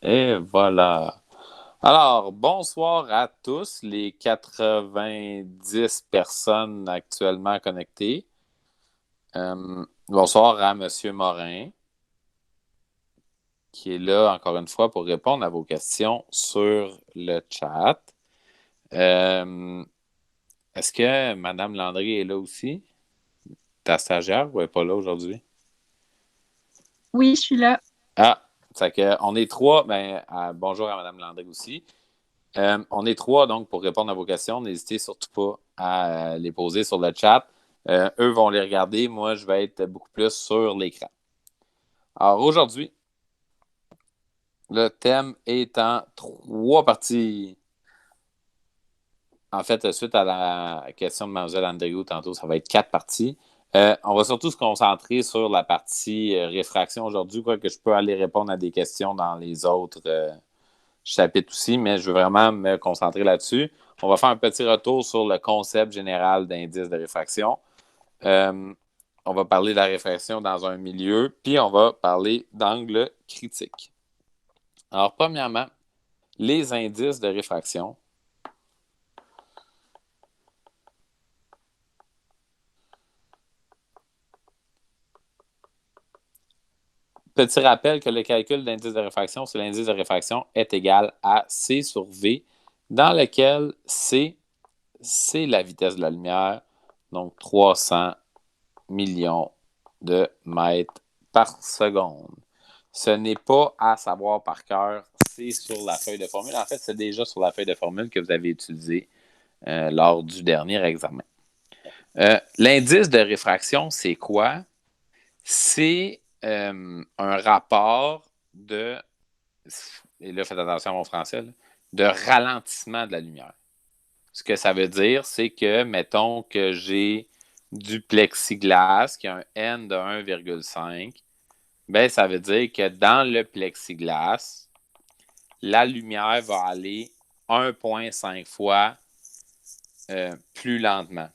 Et voilà. Alors, bonsoir à tous les 90 personnes actuellement connectées. Bonsoir à Monsieur Morin, qui est là encore une fois pour répondre à vos questions sur le chat. Euh, Est-ce que Madame Landry est là aussi? Ta stagiaire ou elle n'est pas là aujourd'hui? Oui, je suis là. Ah, c'est que on est trois. Bonjour à Madame Landry aussi. On est trois, donc, pour répondre à vos questions. N'hésitez surtout pas à les poser sur le chat. Eux vont les regarder. Moi, je vais être beaucoup plus sur l'écran. Alors, aujourd'hui, le thème est en trois parties. En fait, suite à la question de Mlle Andriou tantôt, ça va être quatre parties. On va surtout se concentrer sur la partie réfraction aujourd'hui, quoique je peux aller répondre à des questions dans les autres chapitres aussi, mais je veux vraiment me concentrer là-dessus. On va faire un petit retour sur le concept général d'indice de réfraction. Euh, on va parler de la réfraction dans un milieu, puis on va parler d'angle critique. Alors, premièrement, les indices de réfraction. Petit rappel que le calcul d'indice de réfraction, c'est l'indice de réfraction est égal à C sur V, dans lequel C, c'est la vitesse de la lumière, donc 300 millions de mètres par seconde. Ce n'est pas à savoir par cœur, c'est sur la feuille de formule. En fait, c'est déjà sur la feuille de formule que vous avez utilisée lors du dernier examen. L'indice de réfraction, c'est quoi? C'est un rapport de, et là, faites attention à mon français, là, de ralentissement de la lumière. Ce que ça veut dire, c'est que, mettons que j'ai du plexiglas qui a un N de 1,5, ben, ça veut dire que dans le plexiglas, la lumière va aller 1,5 fois plus lentement.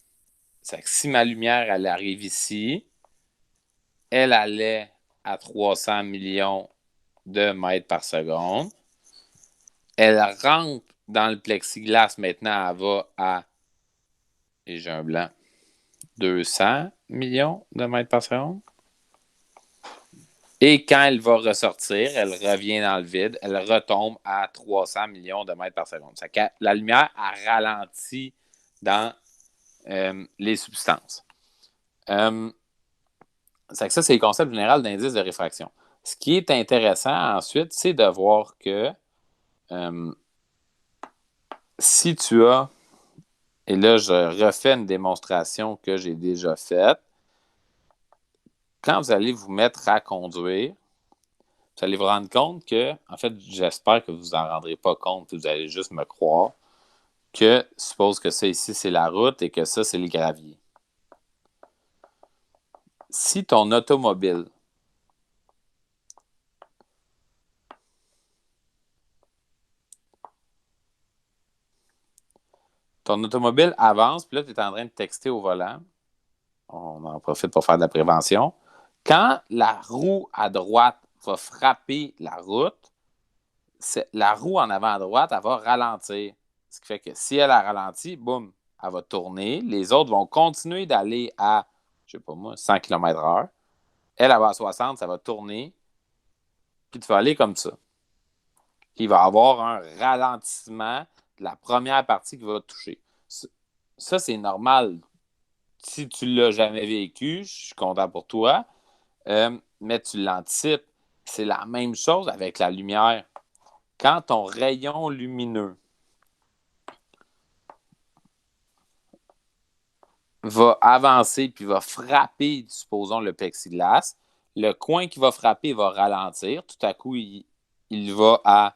C'est que si ma lumière, elle arrive ici, elle allait à 300 millions de mètres par seconde. Elle rentre dans le plexiglas, maintenant, elle va à, et j'ai un blanc, 200 millions de mètres par seconde. Et quand elle va ressortir, elle revient dans le vide, elle retombe à 300 millions de mètres par seconde. La lumière a ralenti dans les substances. Euh, ça, c'est le concept général d'indice de réfraction. Ce qui est intéressant ensuite, c'est de voir que euh, si tu as, et là, je refais une démonstration que j'ai déjà faite, quand vous allez vous mettre à conduire, vous allez vous rendre compte que, en fait, j'espère que vous vous en rendrez pas compte, vous allez juste me croire, que suppose que ça ici, c'est la route et que ça, c'est les graviers. Si ton automobile avance, puis là, tu es en train de texter au volant, on en profite pour faire de la prévention. Quand la roue à droite va frapper la route, la roue en avant à droite, elle va ralentir. Ce qui fait que si elle a ralenti, boum, elle va tourner. Les autres vont continuer d'aller à, je sais pas moi, 100 km/h. Elle va à 60, ça va tourner. Puis tu vas aller comme ça. Il va y avoir un ralentissement de la première partie qui va toucher. Ça, c'est normal. Si tu ne l'as jamais vécu, je suis content pour toi. Mais tu l'anticipes. C'est la même chose avec la lumière. Quand ton rayon lumineux va avancer puis va frapper, supposons, le plexiglas, le coin qui va frapper va ralentir. Tout à coup, il va à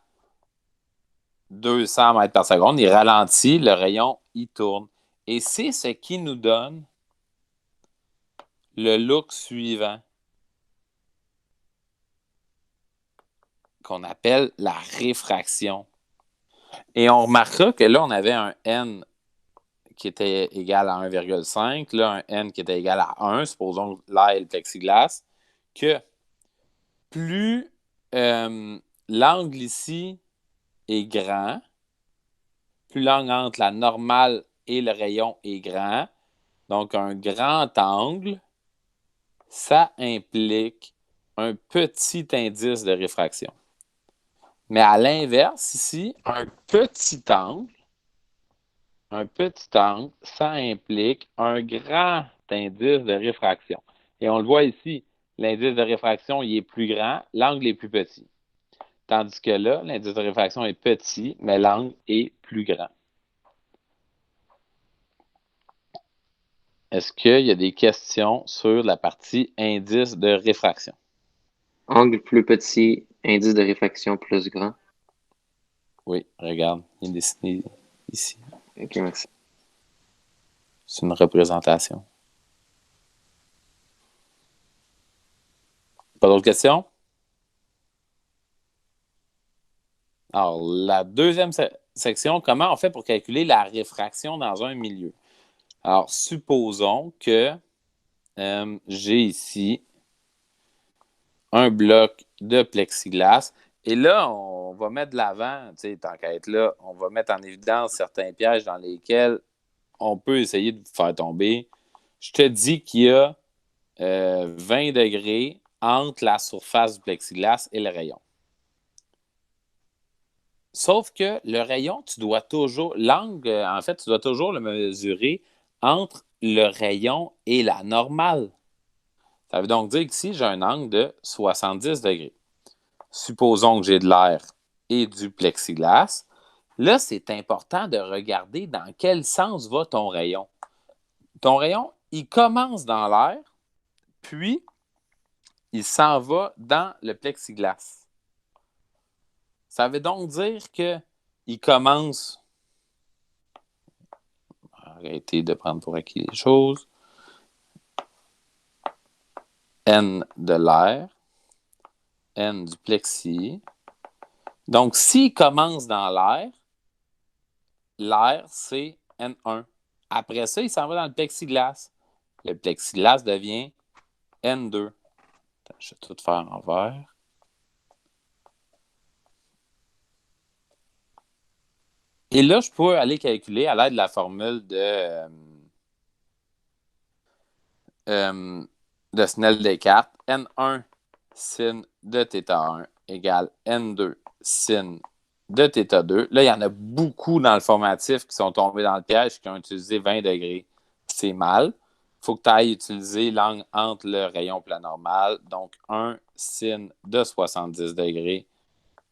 200 mètres par seconde. Il ralentit, le rayon, il tourne. Et c'est ce qui nous donne le look suivant, qu'on appelle la réfraction. Et on remarquera que là, on avait un N qui était égal à 1,5, là, un N qui était égal à 1, supposons que là est le plexiglas, que plus l'angle ici est grand. Plus l'angle entre la normale et le rayon est grand. Donc, un grand angle, ça implique un petit indice de réfraction. Mais à l'inverse, ici, un petit angle, ça implique un grand indice de réfraction. Et on le voit ici, l'indice de réfraction il est plus grand, l'angle est plus petit. Tandis que là, l'indice de réfraction est petit, mais l'angle est plus grand. Est-ce qu'il y a des questions sur la partie indice de réfraction? Angle plus petit, indice de réfraction plus grand. Oui, regarde, il est dessiné ici. Ok, merci. C'est une représentation. Pas d'autres questions? Alors, la deuxième section, comment on fait pour calculer la réfraction dans un milieu? Alors, supposons que j'ai ici un bloc de plexiglas. Et là, on va mettre de l'avant, tu sais, tant qu'à être là, on va mettre en évidence certains pièges dans lesquels on peut essayer de vous faire tomber. Je te dis qu'il y a 20 degrés entre la surface du plexiglas et le rayon. Sauf que le rayon, tu dois toujours, l'angle, en fait, tu dois toujours le mesurer entre le rayon et la normale. Ça veut donc dire qu'ici, j'ai un angle de 70 degrés. Supposons que j'ai de l'air et du plexiglas. Là, c'est important de regarder dans quel sens va ton rayon. Ton rayon, il commence dans l'air, puis il s'en va dans le plexiglas. Ça veut donc dire qu'il commence... Arrêtez de prendre pour acquis les choses. N de l'air, N du plexi. Donc, s'il commence dans l'air, c'est N1. Après ça, il s'en va dans le plexiglas. Le plexiglas devient N2. Attends, je vais tout faire en vert. Et là, je peux aller calculer à l'aide de la formule de Snell-Descartes. N1 sin de θ1 égale N2 sin de θ2. Là, il y en a beaucoup dans le formatif qui sont tombés dans le piège, qui ont utilisé 20 degrés. C'est mal. Il faut que tu ailles utiliser l'angle entre le rayon et la normale. Donc, 1 sin de 70 degrés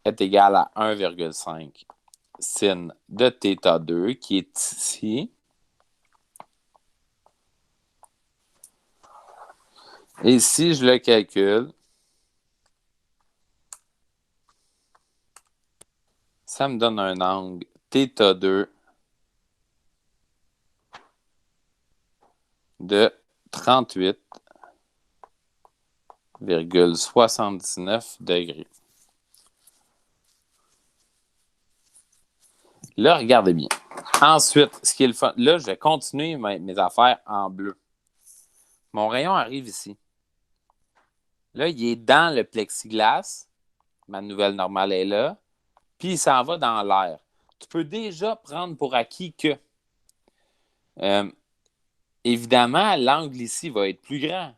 est égal à 1,5 sin de θ2, qui est ici. Et si je le calcule, ça me donne un angle θ2 de 38,79 degrés. Là, regardez bien. Ensuite, ce qui est le fun, là, je vais continuer mes affaires en bleu. Mon rayon arrive ici. Là, il est dans le plexiglas. Ma nouvelle normale est là. Puis, il s'en va dans l'air. Tu peux déjà prendre pour acquis que, évidemment, l'angle ici va être plus grand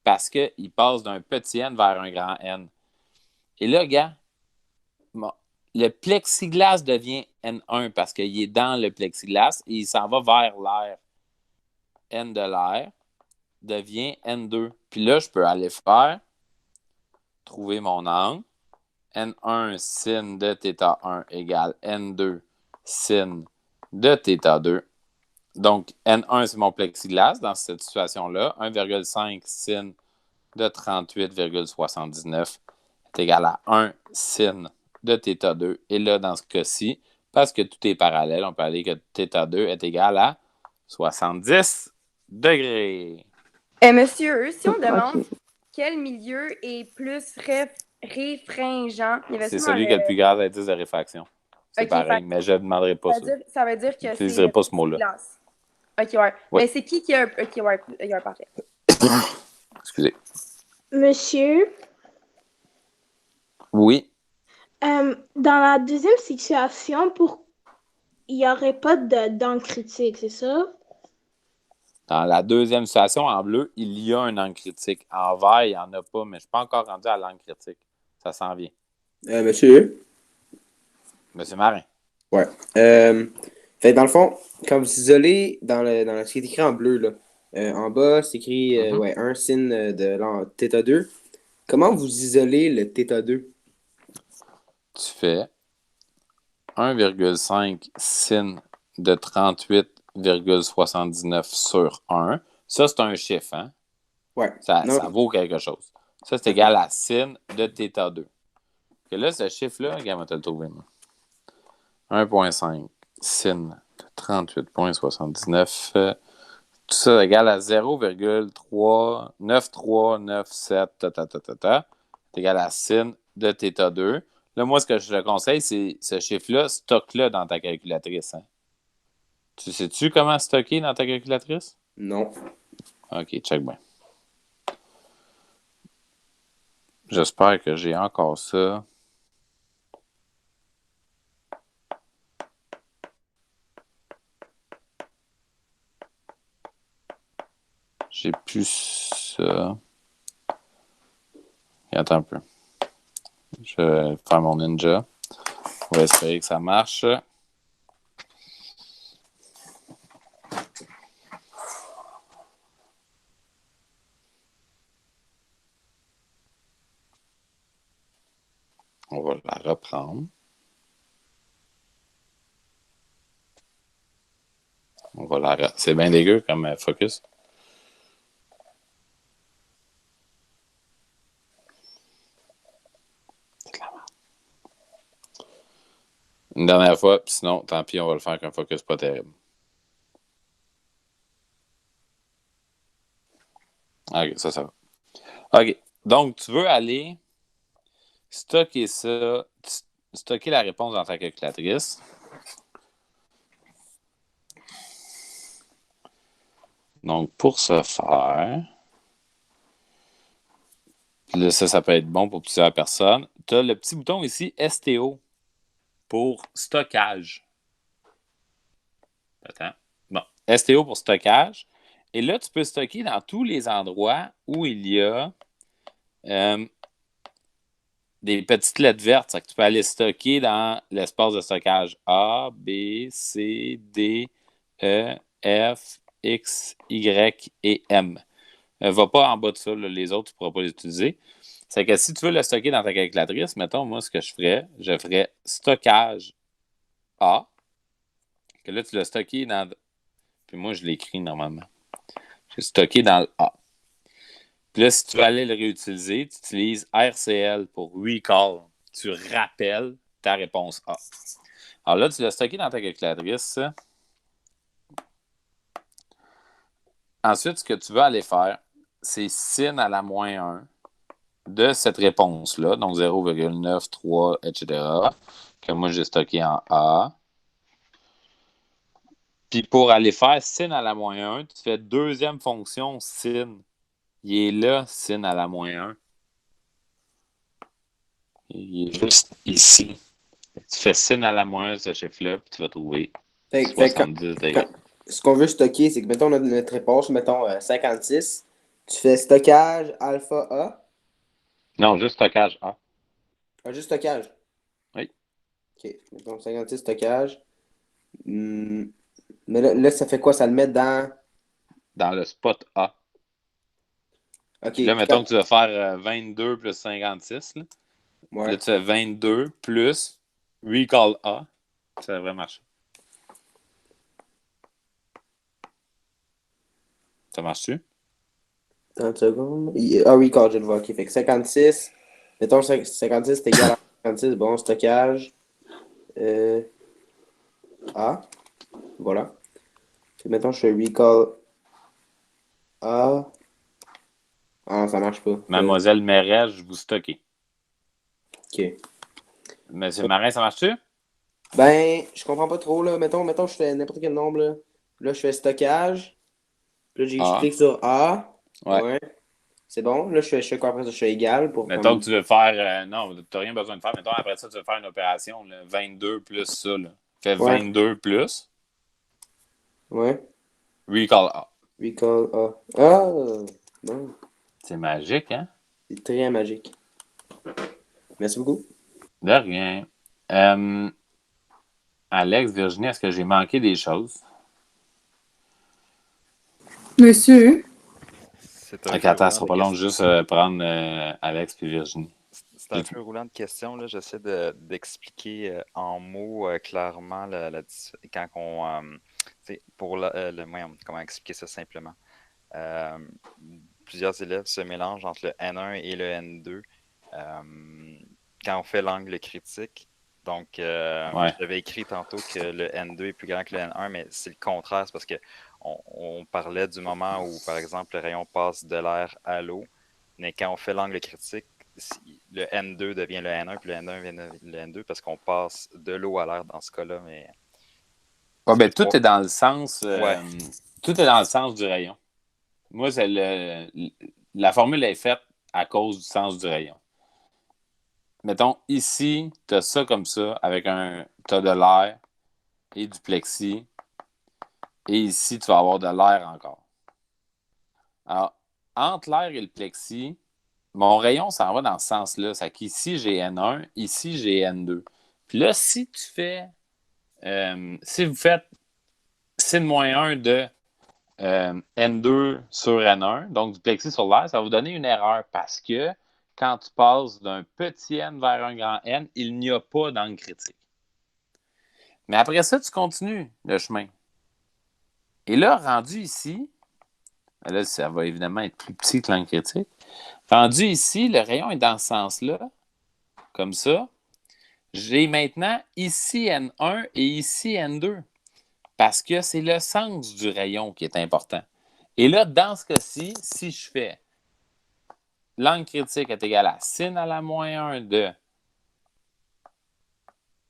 parce qu'il passe d'un petit n vers un grand N. Et là, gars, le plexiglas devient N1 parce qu'il est dans le plexiglas et il s'en va vers l'air. N de l'air devient N2. Puis là, je peux aller trouver mon angle. N1 sin de θ1 égale N2 sin de θ2. Donc, N1, c'est mon plexiglas dans cette situation-là. 1,5 sin de 38,79 est égal à 1 sin de θ2. Et là, dans ce cas-ci, parce que tout est parallèle, on peut aller que θ2 est égal à 70 degrés. Monsieur, si on demande quel milieu est plus réfringent, c'est celui qui a le plus grand indice de réfraction. C'est pareil, mais je ne demanderai pas ça. Ça veut dire que je n'utiliserai pas ce mot-là. OK, ouais. Mais c'est qui a... OK, ouais, parfait. Excusez. Monsieur? Oui. dans la deuxième situation, il n'y aurait pas d'angle critique, c'est ça? Dans la deuxième situation, en bleu, il y a un angle critique. En vert, il n'y en a pas, mais je ne suis pas encore rendu à l'angle critique. Ça s'en vient. Monsieur? Monsieur Marin. Ouais. Fait que dans le fond, quand vous isolez dans ce qui est écrit en bleu, là, en bas, c'est écrit un sin de θ2. Comment vous isolez le θ2? Tu fais 1,5 sin de 38,79 sur 1. Ça, c'est un chiffre, hein? Ouais. Ça vaut quelque chose. Ça, c'est égal à sin de θ2. Et là, ce chiffre-là, regarde, on va te le trouver. 1,5 sin de 38,79. Tout ça est égal à 0,9397. C'est égal à sin de θ2. Là, moi, ce que je te conseille, c'est ce chiffre-là, stocke-le dans ta calculatrice. Hein. Tu sais-tu comment stocker dans ta calculatrice? Non. OK, check bien. J'espère que j'ai encore ça. J'ai plus ça. Et attends un peu. Je vais faire mon ninja. On va espérer que ça marche. On va la reprendre. C'est bien dégueu comme focus. C'est de la merde. Une dernière fois, puis sinon, tant pis, on va le faire avec un focus pas terrible. OK, ça va. OK, donc tu veux aller stocker ça, stocker la réponse dans ta calculatrice. Donc, pour ce faire, là, ça peut être bon pour plusieurs personnes. Tu as le petit bouton ici, STO, pour stockage. Attends. Bon, STO pour stockage. Et là, tu peux stocker dans tous les endroits où il y a des petites lettres vertes. C'est que tu peux aller stocker dans l'espace de stockage A, B, C, D, E, F, X, Y et M. Va pas en bas de ça, là, les autres, tu ne pourras pas les utiliser. C'est que si tu veux le stocker dans ta calculatrice, mettons, moi, ce que je ferais stockage A, que là, tu l'as stocké dans... Puis moi, je l'écris normalement. J'ai stocké dans le A. Puis là, si tu veux aller le réutiliser, tu utilises RCL pour recall. Tu rappelles ta réponse A. Alors là, tu l'as stocké dans ta calculatrice. Ensuite, ce que tu veux aller faire, c'est sin à la moins 1 de cette réponse-là, donc 0,93, etc., que moi, j'ai stocké en A. Puis pour aller faire sin à la moins 1, tu fais deuxième fonction sin. Il est là, sin à la moins 1. Il est juste ici. Tu fais sin à la moins 1, ce chiffre-là, puis tu vas trouver 70 degrés. Ce qu'on veut stocker, c'est que, mettons, notre réponse, mettons, 56. Tu fais stockage alpha A. Non, juste stockage A. Ah, juste stockage. Oui. OK. Mettons 56 stockage. Mais là, ça fait quoi? Ça le met dans... Dans le spot A. OK. Là, mettons que tu vas faire 22 plus 56. Là. Ouais. Là, tu fais 22 plus recall A. Ça devrait marcher. Ça marche-tu? 30 secondes. Recall, je le vois. OK. Fait que 56. Mettons 56, c'est égal à 56. Bon, stockage. A. Voilà. Puis mettons, je fais recall A. Ah, ça marche pas. Mademoiselle Mairesse, je vous stocker. OK. Monsieur Marin, ça marche-tu? Ben, je comprends pas trop, là. Mettons, je fais n'importe quel nombre, là. Là, je fais stockage. Puis là, je clique sur A. Ouais. C'est bon. Là, je fais quoi après ça? Je fais égal pour Mettons comme... que tu veux faire. Non, tu n'as rien besoin de faire. Mettons, après ça, tu veux faire une opération. Là, 22 plus ça. Là. Fais Ouais. 22 plus. Ouais. Recall A. Recall A. Ah! Bon. C'est magique, hein? C'est très magique. Merci beaucoup. De rien. Alex, Virginie, est-ce que j'ai manqué des choses? Monsieur, C'est un Ok, peu attends, roulant ce sera de pas long, questions. juste prendre Alex puis Virginie. C'est un peu roulant de questions. Là. J'essaie d'expliquer en mots clairement quand on. Pour comment expliquer ça simplement? Euh, Plusieurs élèves se mélangent entre le N1 et le N2 quand on fait l'angle critique. Donc, Ouais. j'avais écrit tantôt que le N2 est plus grand que le N1, mais c'est le contraire. C'est parce que on parlait du moment où, par exemple, le rayon passe de l'air à l'eau. Mais quand on fait l'angle critique, le N2 devient le N1, puis le N1 devient le N2 parce qu'on passe de l'eau à l'air dans ce cas-là. Mais Ouais, ben, c'est pas- tout est dans le sens. Ouais. Tout est dans le sens du rayon. Moi, la formule est faite à cause du sens du rayon. Mettons, ici, tu as ça comme ça, avec t'as de l'air et du plexi. Et ici, tu vas avoir de l'air encore. Alors, entre l'air et le plexi, mon rayon s'en va dans ce sens-là. C'est qu'ici, j'ai N1, ici, j'ai N2. Puis là, si vous faites sin-1 de N2 sur N1, donc du plexi sur l'air, ça va vous donner une erreur parce que quand tu passes d'un petit N vers un grand N, il n'y a pas d'angle critique. Mais après ça, tu continues le chemin. Et là, rendu ici, là, ça va évidemment être plus petit que l'angle critique. Rendu ici, le rayon est dans ce sens-là, comme ça. J'ai maintenant ici N1 et ici N2, parce que c'est le sens du rayon qui est important. Et là, dans ce cas-ci, si je fais l'angle critique est égal à sin à la moins 1 de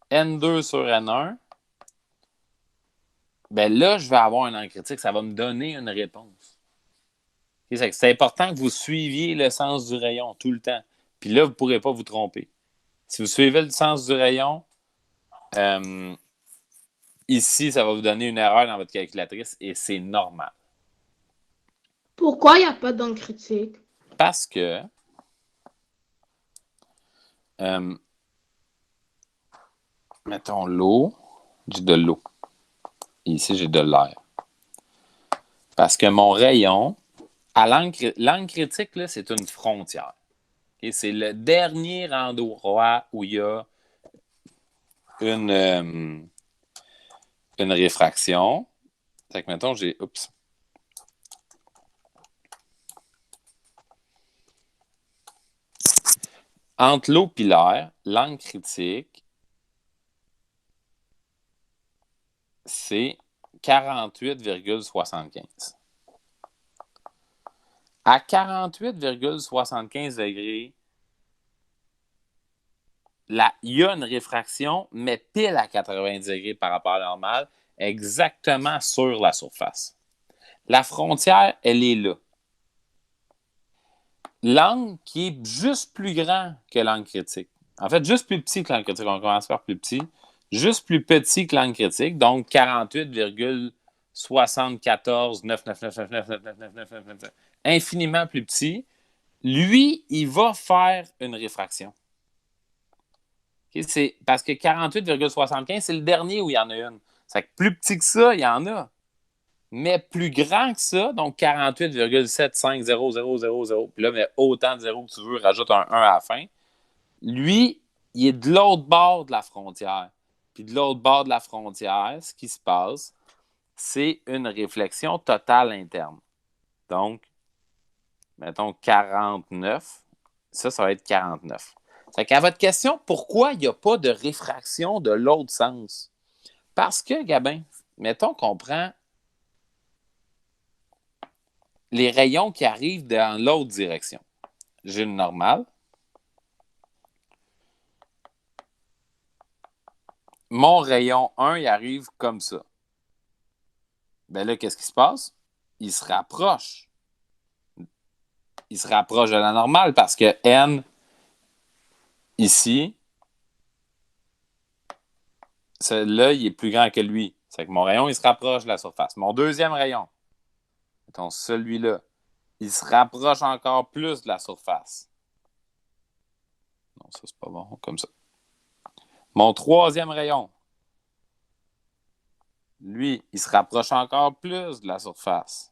N2 sur N1, ben là, je vais avoir un angle critique. Ça va me donner une réponse. C'est important que vous suiviez le sens du rayon tout le temps. Puis là, vous ne pourrez pas vous tromper. Si vous suivez le sens du rayon, ici, ça va vous donner une erreur dans votre calculatrice et c'est normal. Pourquoi il n'y a pas d'angle critique? Parce que mettons l'eau, j'ai de l'eau. Et ici, j'ai de l'air. Parce que mon rayon, l'angle critique, là, c'est une frontière. Okay? C'est le dernier endroit où il y a une réfraction. Fait que, mettons, j'ai... Oups. Entre l'eau et l'air, l'angle critique, c'est 48,75. À 48,75 degrés, il y a une réfraction, mais pile à 90 degrés par rapport à la normale, exactement sur la surface. La frontière, elle est là. L'angle qui est juste plus grand que l'angle critique. En fait, juste plus petit que l'angle critique. On commence par plus petit. Juste plus petit que l'angle critique, donc 48,74,999999999, infiniment plus petit. Lui, il va faire une réfraction. Okay? C'est parce que 48,75, c'est le dernier où il y en a une. C'est que plus petit que ça, il y en a. Mais plus grand que ça, donc 48,75000. Puis là, mais autant de zéros que tu veux, rajoute un 1 à la fin. Lui, il est de l'autre bord de la frontière. Puis de l'autre bord de la frontière, ce qui se passe, c'est une réflexion totale interne. Donc, mettons 49. Ça va être 49. Fait qu'à votre question, pourquoi il n'y a pas de réfraction de l'autre sens? Parce que, Gabin, mettons qu'on prend les rayons qui arrivent dans l'autre direction. J'ai une normale. Mon rayon 1, il arrive comme ça. Ben là, qu'est-ce qui se passe? Il se rapproche. il se rapproche de la normale parce que N, ici, celui-là, il est plus grand que lui. C'est que mon rayon, il se rapproche de la surface. Mon deuxième rayon, mettons celui-là, il se rapproche encore plus de la surface. Non, ça, c'est pas bon, comme ça. Mon troisième rayon, lui, il se rapproche encore plus de la surface.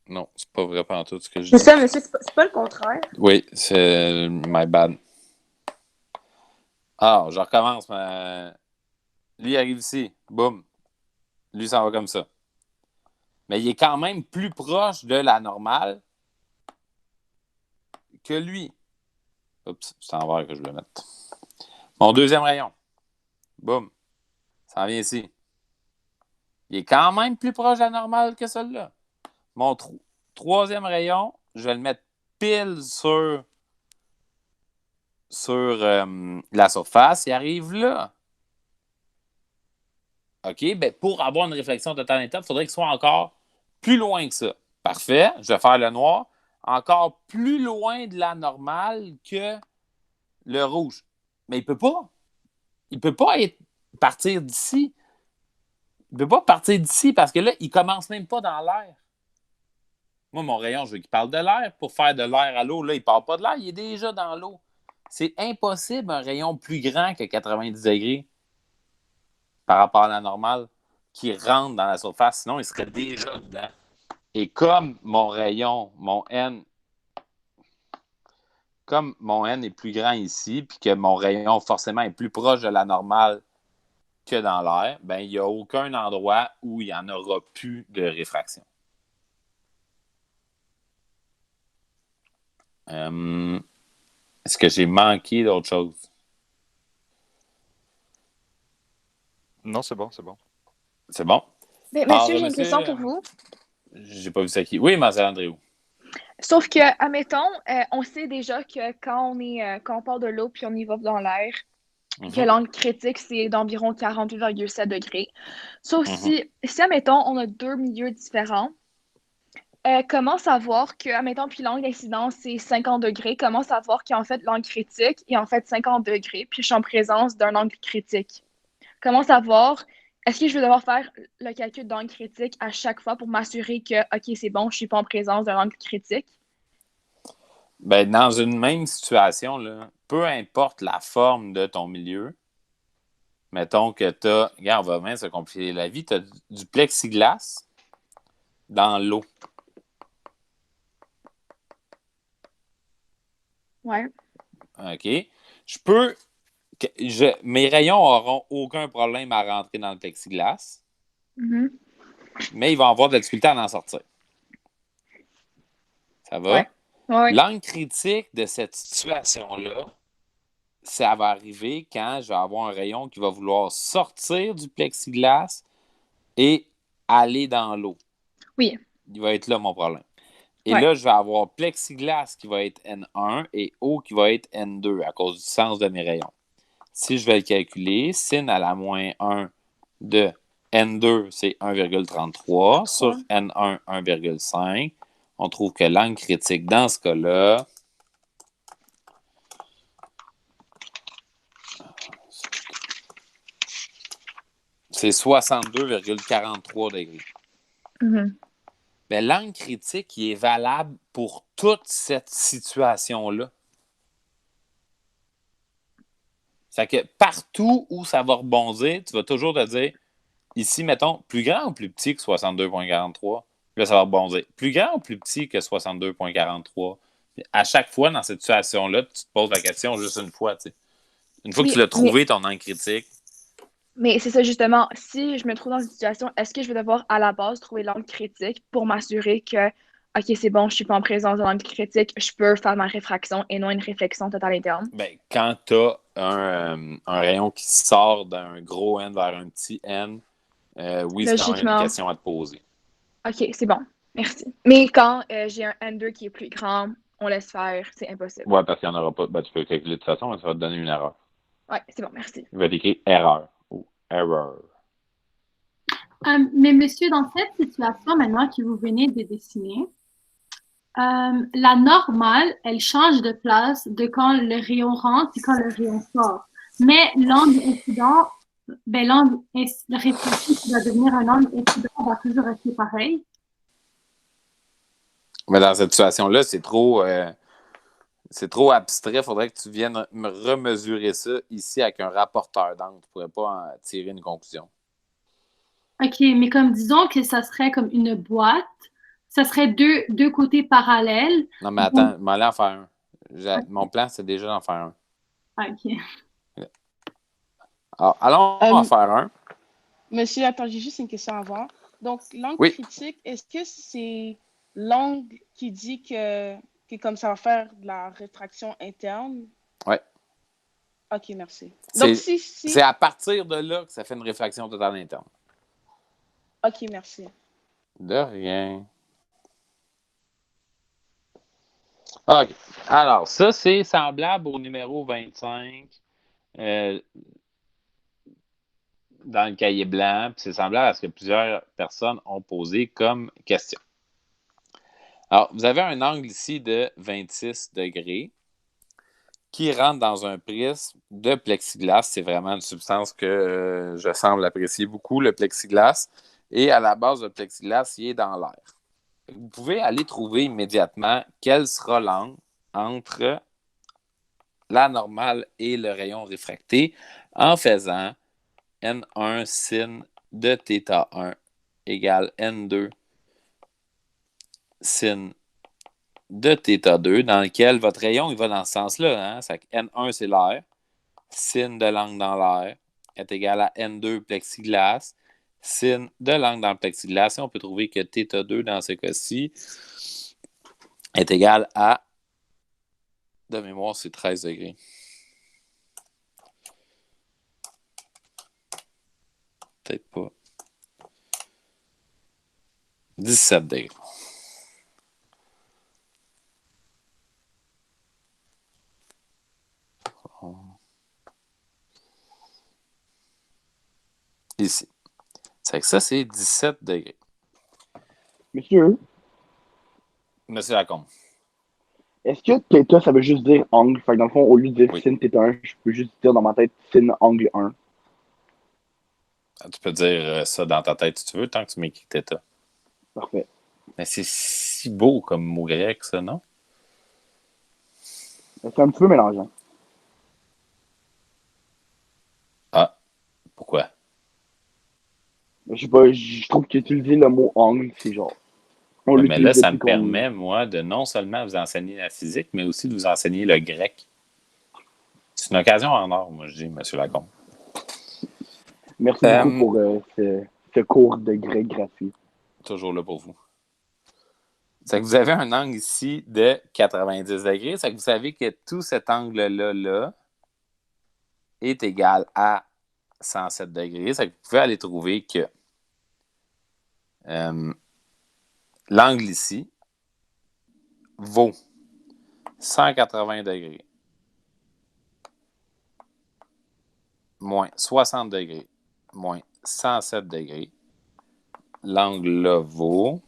Non, c'est pas vrai tout ce que je dis. C'est ça, monsieur, c'est pas le contraire. Oui, c'est my bad. Ah, je recommence. Lui, il arrive ici. Boum. Lui, ça va comme ça. Mais il est quand même plus proche de la normale que lui. Oups, c'est en vert que je voulais mettre. Mon deuxième rayon. Boum. Ça vient ici. Il est quand même plus proche de la normale que celui-là. Mon troisième rayon, je vais le mettre pile sur la surface. Il arrive là. OK? Ben, pour avoir une réflexion totale interne, il faudrait qu'il soit encore plus loin que ça. Parfait. Je vais faire le noir. Encore plus loin de la normale que le rouge. Mais il peut pas. Il peut pas partir d'ici. Il peut pas partir d'ici parce que là, il commence même pas dans l'air. Moi, mon rayon, je veux qu'il parle de l'air. Pour faire de l'air à l'eau, là, il part pas de l'air. Il est déjà dans l'eau. C'est impossible un rayon plus grand que 90 degrés par rapport à la normale qui rentre dans la surface. Sinon, il serait déjà dedans. Et comme mon rayon, comme mon N est plus grand ici, puis que mon rayon forcément est plus proche de la normale que dans l'air, ben il n'y a aucun endroit où il n'y en aura plus de réfraction. Est-ce que j'ai manqué d'autre chose? Non, c'est bon, c'est bon. C'est bon? Mais, monsieur, j'ai une question pour vous. J'ai pas vu ça qui. Oui, Marcel Andréou. Sauf que, admettons, on sait déjà que quand on part de l'eau puis on y va dans l'air, que l'angle critique, c'est d'environ 48,7 degrés. Sauf si, admettons, on a deux milieux différents, comment savoir que, admettons, puis l'angle d'incidence, c'est 50 degrés, comment savoir qu'en fait, l'angle critique est en fait 50 degrés, puis je suis en présence d'un angle critique? Comment savoir, est-ce que je vais devoir faire le calcul d'angle critique à chaque fois pour m'assurer que, OK, c'est bon, je ne suis pas en présence d'un angle critique? Ben, dans une même situation, là, peu importe la forme de ton milieu, mettons que tu as, regarde, on va même se compliquer la vie, tu as du plexiglas dans l'eau. Ouais. OK. Mes rayons n'auront aucun problème à rentrer dans le plexiglas, mais ils vont avoir de la difficulté à en sortir. Ça va? Ouais. Ouais. L'angle critique de cette situation-là, ça va arriver quand je vais avoir un rayon qui va vouloir sortir du plexiglas et aller dans l'eau. Oui. Il va être là mon problème. Et là, je vais avoir plexiglas qui va être N1 et eau qui va être N2 à cause du sens de mes rayons. Si je vais le calculer, sin à la moins 1 de N2, c'est 1,33 sur N1, 1,5. On trouve que l'angle critique dans ce cas-là, c'est 62,43 degrés. Ben, l'angle critique il est valable pour toute cette situation-là. C'est que partout où ça va rebondir, tu vas toujours te dire, ici, mettons, plus grand ou plus petit que 62,43? Là, ça va rebondir. Plus grand ou plus petit que 62,43? À chaque fois, dans cette situation-là, tu te poses la question juste une fois. Tu sais. Une fois que tu l'as trouvé, ton angle critique. Mais c'est ça, justement. Si je me trouve dans une situation, est-ce que je vais devoir, à la base, trouver l'angle critique pour m'assurer que, OK, c'est bon, je suis pas en présence de l'angle critique, je peux faire ma réfraction et non une réflexion totale interne? Ben, quand tu as un rayon qui sort d'un gros N vers un petit N, oui, c'est quand même une question à te poser. OK, c'est bon. Merci. Mais quand j'ai un N2 qui est plus grand, on laisse faire, c'est impossible. Oui, parce qu'il n'y en aura pas. Ben, tu peux calculer de toute façon, mais ça va te donner une erreur. Oui, c'est bon, merci. Il va t'écrire erreur ou error. Mais monsieur, dans cette situation maintenant que vous venez de dessiner, la normale, elle change de place de quand le rayon rentre et quand le rayon sort. Mais l'angle incident, le réfléchi qui va devenir un angle incident va toujours rester pareil. Mais dans cette situation-là, c'est trop abstrait. Il faudrait que tu viennes me remesurer ça ici avec un rapporteur d'angle. Tu ne pourrais pas en tirer une conclusion. OK, mais comme disons que ça serait comme une boîte, ça serait deux côtés parallèles. Non, mais attends, je vais aller en faire un. Mon plan, c'est déjà d'en faire un. OK. Alors, allons en faire un. Monsieur, attends, j'ai juste une question à avoir. Donc, l'angle critique, est-ce que c'est l'angle qui dit que comme ça va faire de la réfraction interne? Oui. OK, merci. Donc, c'est à partir de là que ça fait une réfraction totale interne. OK, merci. De rien. OK. Alors, ça, c'est semblable au numéro 25 dans le cahier blanc. Puis c'est semblable à ce que plusieurs personnes ont posé comme question. Alors, vous avez un angle ici de 26 degrés qui rentre dans un prisme de plexiglas. C'est vraiment une substance que je semble apprécier beaucoup, le plexiglas. Et à la base, le plexiglas, il est dans l'air. Vous pouvez aller trouver immédiatement quel sera l'angle entre la normale et le rayon réfracté en faisant N1 sin de θ1 égale N2 sin de θ2 dans lequel votre rayon il va dans ce sens-là. Hein? N1, c'est l'air. Sin de l'angle dans l'air est égal à N2 plexiglas. Sin de l'angle dans le plexiglas. Et on peut trouver que θ2 dans ce cas-ci est égal à, de mémoire, c'est 13 degrés. Peut-être pas. 17 degrés. Ici. C'est que ça, c'est 17 degrés. Monsieur Lacombe. Est-ce que θ, ça veut juste dire angle? Fait que dans le fond, au lieu de dire sin θ1, je peux juste dire dans ma tête sin angle 1. Tu peux dire ça dans ta tête si tu veux, tant que tu m'écris θ. Parfait. Mais c'est si beau comme mot grec, ça, non? C'est un petit peu mélangeant. Ah, pourquoi? Je sais pas, je trouve qu'utiliser le mot angle, c'est genre. Mais là, ça me permet, moi, de non seulement vous enseigner la physique, mais aussi de vous enseigner le grec. C'est une occasion en or, moi, je dis, M. Lacombe. Merci beaucoup pour ce cours de grec gratuit. Toujours là pour vous. C'est que vous avez un angle ici de 90 degrés. C'est que vous savez que tout cet angle-là est égal à 107 degrés. C'est que vous pouvez aller trouver que l'angle ici vaut 180 degrés moins 60 degrés moins 107 degrés. L'angle là vaut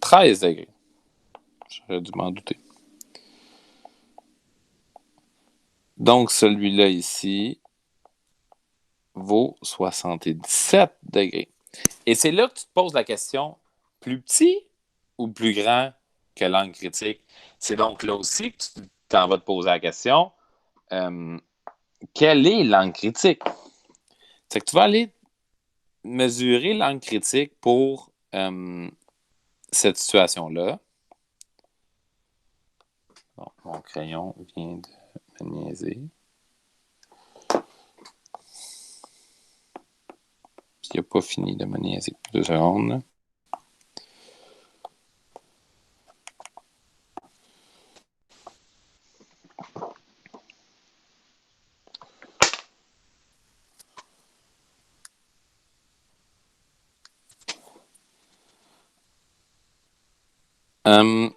13 degrés. J'aurais dû m'en douter. Donc, celui-là ici vaut 77 degrés. Et c'est là que tu te poses la question, plus petit ou plus grand que l'angle critique? C'est donc là aussi que tu t'en vas te poser la question, quel est l'angle critique? C'est que tu vas aller mesurer l'angle critique pour cette situation-là. Bon, mon crayon vient de me niaiser. Puis il n'a pas fini de me niaiser. 2 secondes.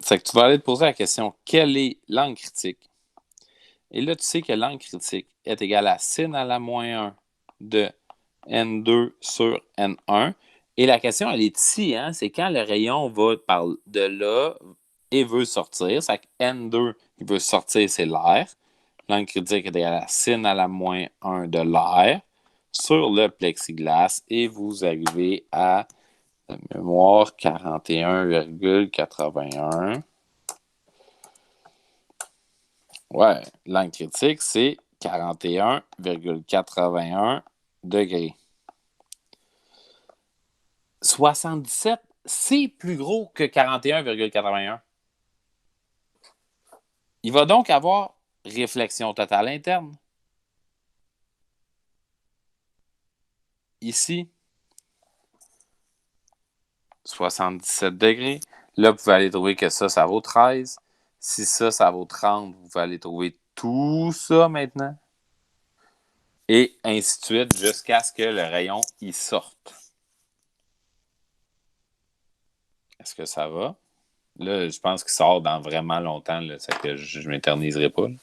C'est que tu vas aller te poser la question, quel est l'angle critique? Et là, tu sais que l'angle critique est égal à sin à la moins 1 de N2 sur N1. Et la question, elle est ici, hein? C'est quand le rayon va de là et veut sortir. C'est que N2 qui veut sortir, c'est l'air. L'angle critique est égal à sin à la moins 1 de l'air sur le plexiglas et vous arrivez à la mémoire 41,81. Ouais, l'angle critique, c'est 41,81 degrés. 77, c'est plus gros que 41,81. Il va donc avoir réflexion totale interne. Ici, 77 degrés. Là, vous pouvez aller trouver que ça vaut 13. Si ça vaut 30, vous pouvez aller trouver tout ça maintenant. Et ainsi de suite jusqu'à ce que le rayon y sorte. Est-ce que ça va? Là, je pense qu'il sort dans vraiment longtemps. Là, c'est que je ne m'éterniserai pas. Là.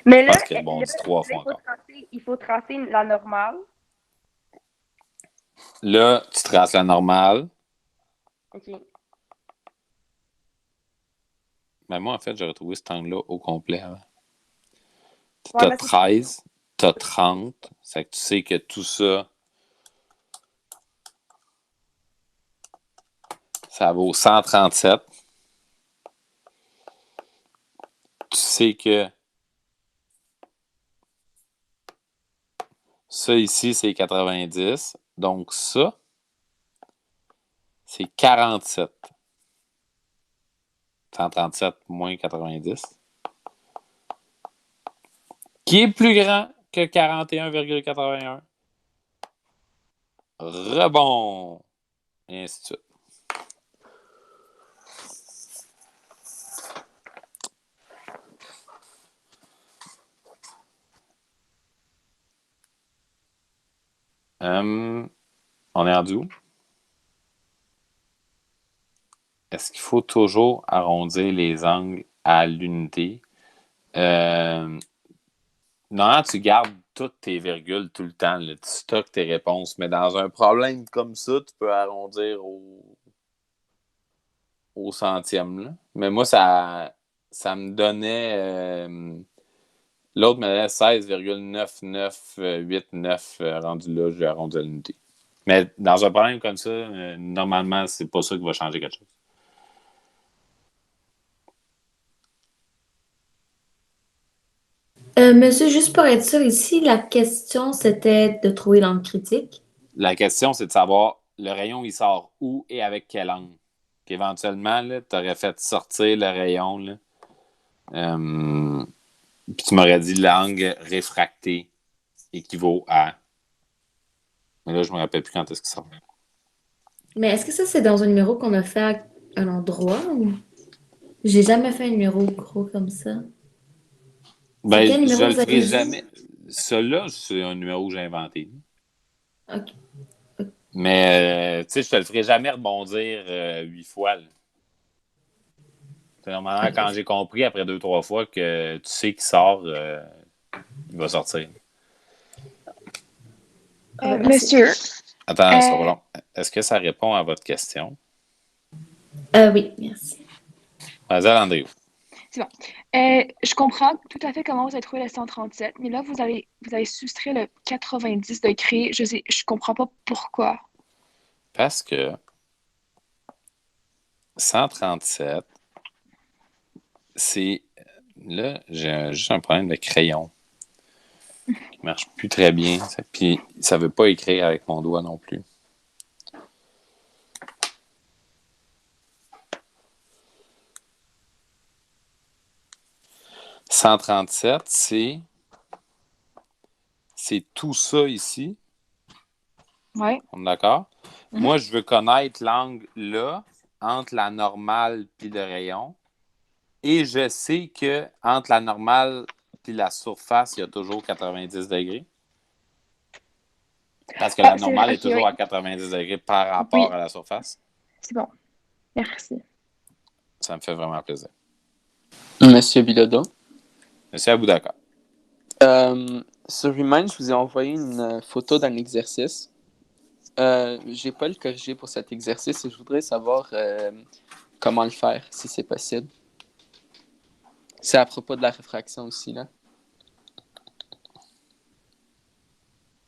Mais là, je pense qu'il rebondit 3 fois encore. Il faut tracer la normale. Là, tu traces la normale. OK. Mais moi, en fait, j'aurais trouvé cet angle-là au complet avant. Tu as 13, tu as 30. C'est que tu sais que tout ça, ça vaut 137. Tu sais que ça ici, c'est 90. Donc ça, c'est 47. 137 moins 90. Qui est plus grand que 41,81. Rebond. Et ainsi de suite. On est rendu où? Est-ce qu'il faut toujours arrondir les angles à l'unité? Non, tu gardes toutes tes virgules tout le temps. Là. Tu stockes tes réponses. Mais dans un problème comme ça, tu peux arrondir au centième. Là. Mais moi, ça me donnait... l'autre me donnait 16,9989 rendu là, j'ai arrondi à l'unité. Mais dans un problème comme ça, normalement, c'est pas ça qui va changer quelque chose. Monsieur, juste pour être sûr, ici, la question, c'était de trouver l'angle critique. La question, c'est de savoir le rayon, il sort où et avec quel angle. Éventuellement, tu aurais fait sortir le rayon. Là. Puis tu m'aurais dit l'angle réfracté équivaut à... Mais là, je me rappelle plus quand est-ce qu'il sort. Mais est-ce que ça, c'est dans un numéro qu'on a fait à un endroit ou... J'ai jamais fait un numéro gros comme ça. Ben, je le ferai jamais. Celui-là, c'est un numéro que j'ai inventé. OK. Mais, tu sais, je te le ferai jamais rebondir 8 fois. C'est normalement, quand j'ai compris après 2-3 fois que tu sais qu'il sort, il va sortir. Monsieur. Attends, ça va long. Est-ce que ça répond à votre question? Oui, merci. Vas-y, André. C'est bon. Je comprends tout à fait comment vous avez trouvé le 137, mais là, vous avez soustrait le 90 degrés. Je comprends pas pourquoi. Parce que 137, c'est... Là, j'ai juste un problème de crayon qui marche plus très bien. Puis, ça veut pas écrire avec mon doigt non plus. « 137, c'est tout ça ici. Ouais. On est d'accord? Mm-hmm. Moi, je veux connaître l'angle là, entre la normale et le rayon. Et je sais que entre la normale et la surface, il y a toujours 90 degrés. Parce que la normale est toujours à 90 degrés par rapport à la surface. C'est bon. Merci. Ça me fait vraiment plaisir. Monsieur Bilodeau. Monsieur Aboudaka. Sur Remind, je vous ai envoyé une photo d'un exercice. J'ai pas le corrigé pour cet exercice et je voudrais savoir comment le faire, si c'est possible. C'est à propos de la réfraction aussi, là.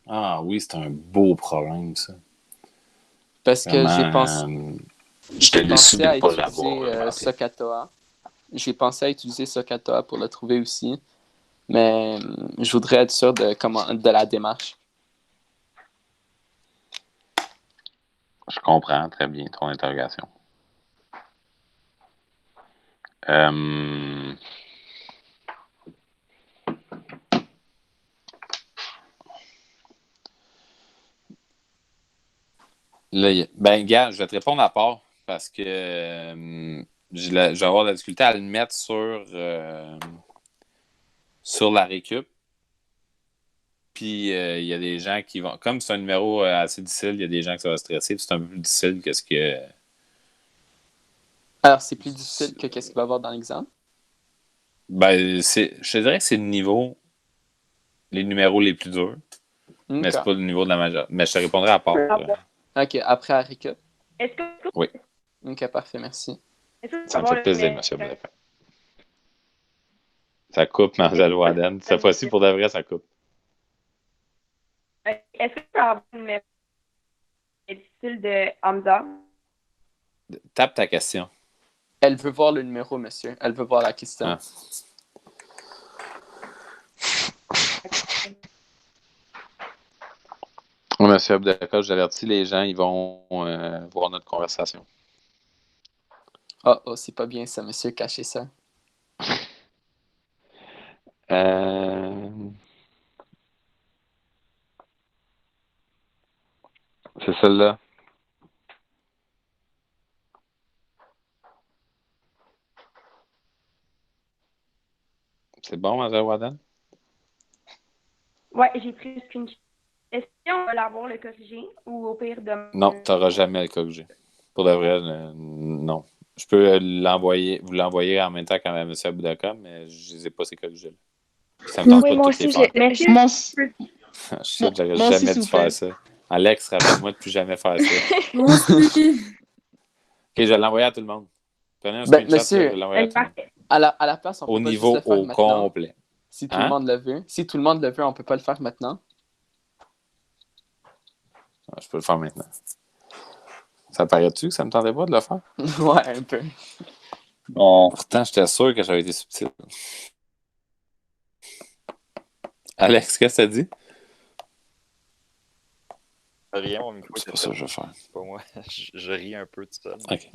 Ah oui, c'est un beau problème, ça. Parce que j'ai pensé à utiliser Socatoa. J'ai pensé à utiliser Socatoa pour le trouver aussi. Mais je voudrais être sûr de la démarche. Je comprends très bien ton interrogation. Là, gars, je vais te répondre à part parce que je vais avoir de la difficulté à le mettre sur la récup. Puis, il y a des gens qui vont... Comme c'est un numéro assez difficile, il y a des gens qui ça va stresser. Puis c'est un peu plus difficile que ce que... Alors, c'est plus difficile que qu'est-ce qu'il va y avoir dans l'exemple? Ben, je te dirais que c'est le niveau... Les numéros les plus durs. Okay. Mais c'est pas le niveau de la majeure. Mais je te répondrai à part. OK, après la récup. Est-ce que... Oui. OK, parfait, merci. Ça me fait plaisir, monsieur Bonnefond. Ça coupe, Mademoiselle Waden. Cette fois-ci, pour de vrai, ça coupe. Est-ce que tu peux avoir une numéro difficile de Hamza? Tape ta question. Elle veut voir le numéro, monsieur. Elle veut voir la question. Ah. Monsieur Abdelka, j'avertis les gens, ils vont voir notre conversation. Oh, c'est pas bien ça, monsieur. Cachez ça. C'est celle-là. C'est bon, Mme Wadan? Ouais, j'ai pris le screenshot. Est-ce qu'on va l'avoir le corrigé ou au pire demain? Non, tu n'auras jamais le corrigé. Pour de vrai, non. Je peux vous l'envoyer en même temps qu'à M. Aboudaka, mais je ne les ai pas ces corrigés-là. Ça me tente pas de toutes les faire. Je sais que j'aurais jamais dû faire ça. Alex, rappelle-moi de plus jamais faire ça. Ok, je vais l'envoyer à tout le monde. Prenez un screenshot, monsieur, je vais l'envoyer à tout le monde. À la place, on peut pas niveau juste le faire au maintenant. complet. Si tout le monde le veut. Si tout le monde le veut, on peut pas le faire maintenant. Je peux le faire maintenant. Ça paraît-tu que ça me tentait pas de le faire? Ouais, un peu. Bon. Pourtant, j'étais sûr que j'avais été subtil. Alex, qu'est-ce que ça dit? Rien, mon micro. C'est pas ça que je vais faire. C'est pas moi. Je ris un peu tout seul. OK.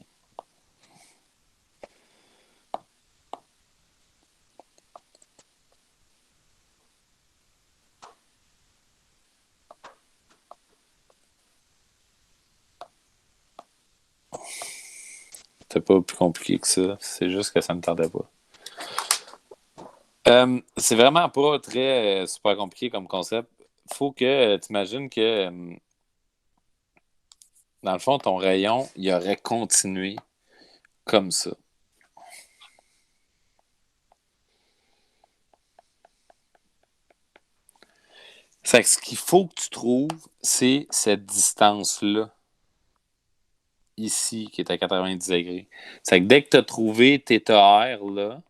C'est pas plus compliqué que ça. C'est juste que ça me tentait pas. C'est vraiment pas très super compliqué comme concept. Faut que tu imagines que dans le fond, ton rayon, il aurait continué comme ça. C'est que ce qu'il faut que tu trouves, c'est cette distance-là. Ici, qui est à 90 degrés. C'est que dès que tu as trouvé θr, là,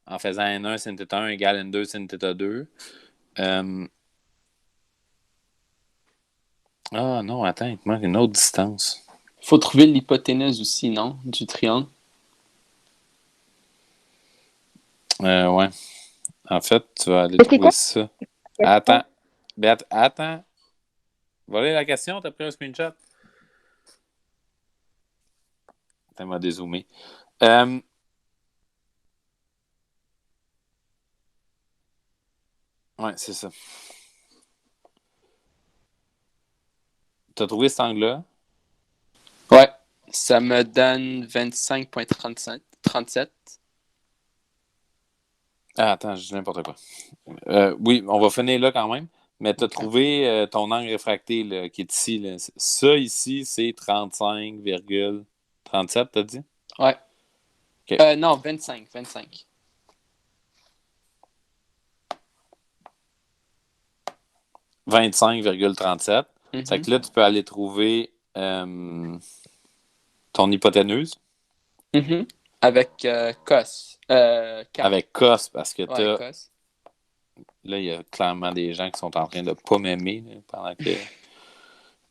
en faisant N1 sin θ1 égale N2 sin θ2, ah non, attends, il te manque une autre distance. Il faut trouver l'hypoténuse aussi, non? Du triangle. Ouais. En fait, tu vas aller trouver ça. Attends. Beth, attends. Voilà la question, t'as pris un screenshot? Attends, m'a dézoomé. Ouais, c'est ça. T'as trouvé cet angle-là? Ouais. Ça me donne 25,37. Ah, attends, je dis n'importe quoi. Oui, on va finir là quand même. Mais tu as trouvé ton angle réfracté là, qui est ici. Là. Ça, ici, c'est 35,37, t'as dit? Ouais. Okay. Non, 25. 25,37. C'est que là, tu peux aller trouver ton hypoténuse. Avec cos. Avec cos, parce que Ouais, cos. là, il y a clairement des gens qui sont en train de pas m'aimer là, pendant que...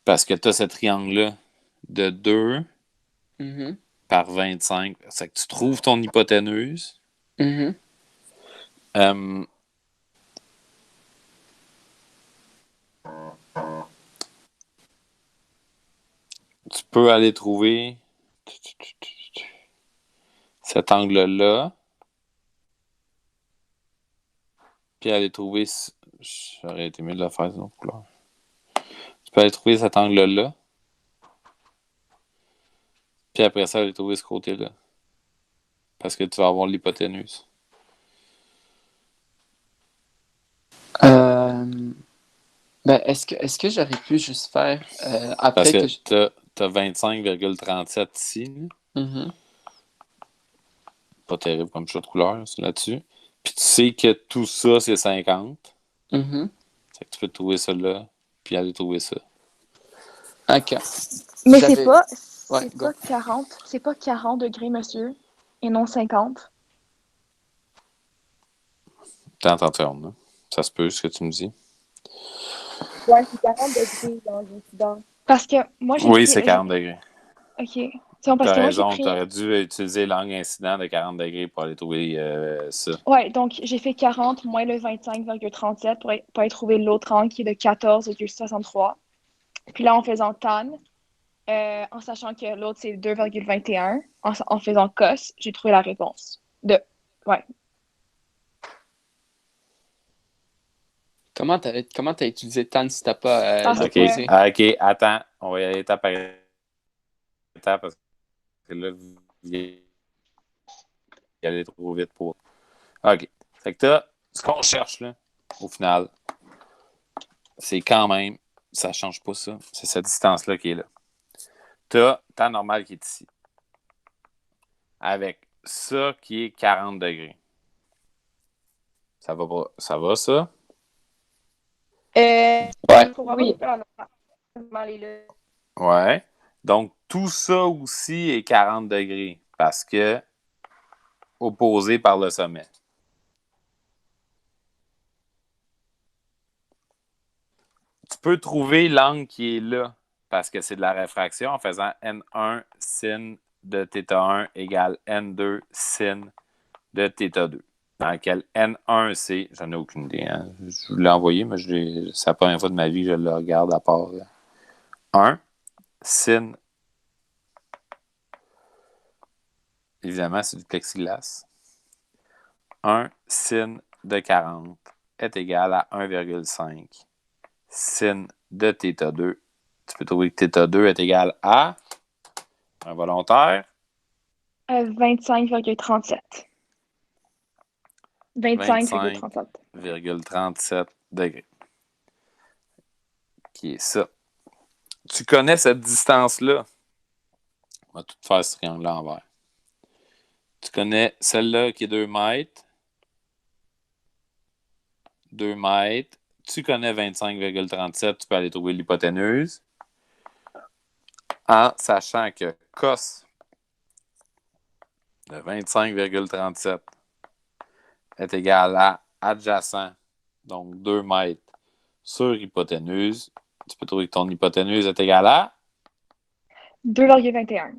Parce que tu as ce triangle-là de 2 par 25. C'est que tu trouves ton hypoténuse. Tu peux aller trouver cet angle-là. Puis aller trouver... J'aurais été mieux de la faire d'une autre couleur. Tu peux aller trouver cet angle-là. Puis après ça, aller trouver ce côté-là. Parce que tu vas avoir l'hypoténuse. Ben, est-ce que j'aurais pu juste faire après parce que t'as 25,37 ici. Pas terrible comme choix de couleur, c'est là-dessus. Puis tu sais que tout ça, c'est 50. C'est que tu peux trouver ça là, puis aller trouver ça. OK. Mais c'est pas 40. C'est pas 40 degrés, monsieur, et non 50. T'es en train de faire, là. Ça se peut, ce que tu me dis. Ouais, c'est 40 degrés dans l'incident. Parce que moi, j'ai Oui, c'est 40 degrés. OK. Parce T'as que moi, raison, j'ai pris... t'aurais dû utiliser l'angle incident de 40 degrés pour aller trouver ça. Ouais, donc j'ai fait 40 moins le 25,37 pour aller trouver l'autre angle qui est de 14,63. Puis là, en faisant tan, en sachant que l'autre c'est 2,21, en faisant cos, j'ai trouvé la réponse. Ouais. Comment t'as utilisé tan si t'as pas OK, attends. On va y aller étape par étape parce que là, vous allez trop vite pour... OK. Fait que t'as ce qu'on cherche, là, au final, c'est quand même... Ça change pas ça. C'est cette distance-là qui est là. T'as temps normal qui est ici. Avec ça qui est 40 degrés. Ça va pas. Ça va, ça? Ouais. Oui. Ouais. Donc, tout ça aussi est 40 degrés parce que opposé par le sommet. Tu peux trouver l'angle qui est là parce que c'est de la réfraction en faisant N1 sin de θ1 égale N2 sin de θ2. Dans lequel N1 c'est, j'en ai aucune idée. Hein. Je vous l'ai envoyé, mais c'est la première fois de ma vie que je le regarde à part 1 sin. Évidemment, c'est du plexiglas. 1 sin de 40 est égal à 1,5 sin de θ2. Tu peux trouver que θ2 est égal à un volontaire. 25,37. 25,37 degrés. Qui est ça. Tu connais cette distance-là. On va tout faire ce triangle-là en vert. Tu connais celle-là qui est 2 mètres. 2 mètres. Tu connais 25,37. Tu peux aller trouver l'hypoténuse. En sachant que cos de 25,37 est égal à adjacent, donc 2 mètres sur hypoténuse. Tu peux trouver que ton hypoténuse est égale à 2,21.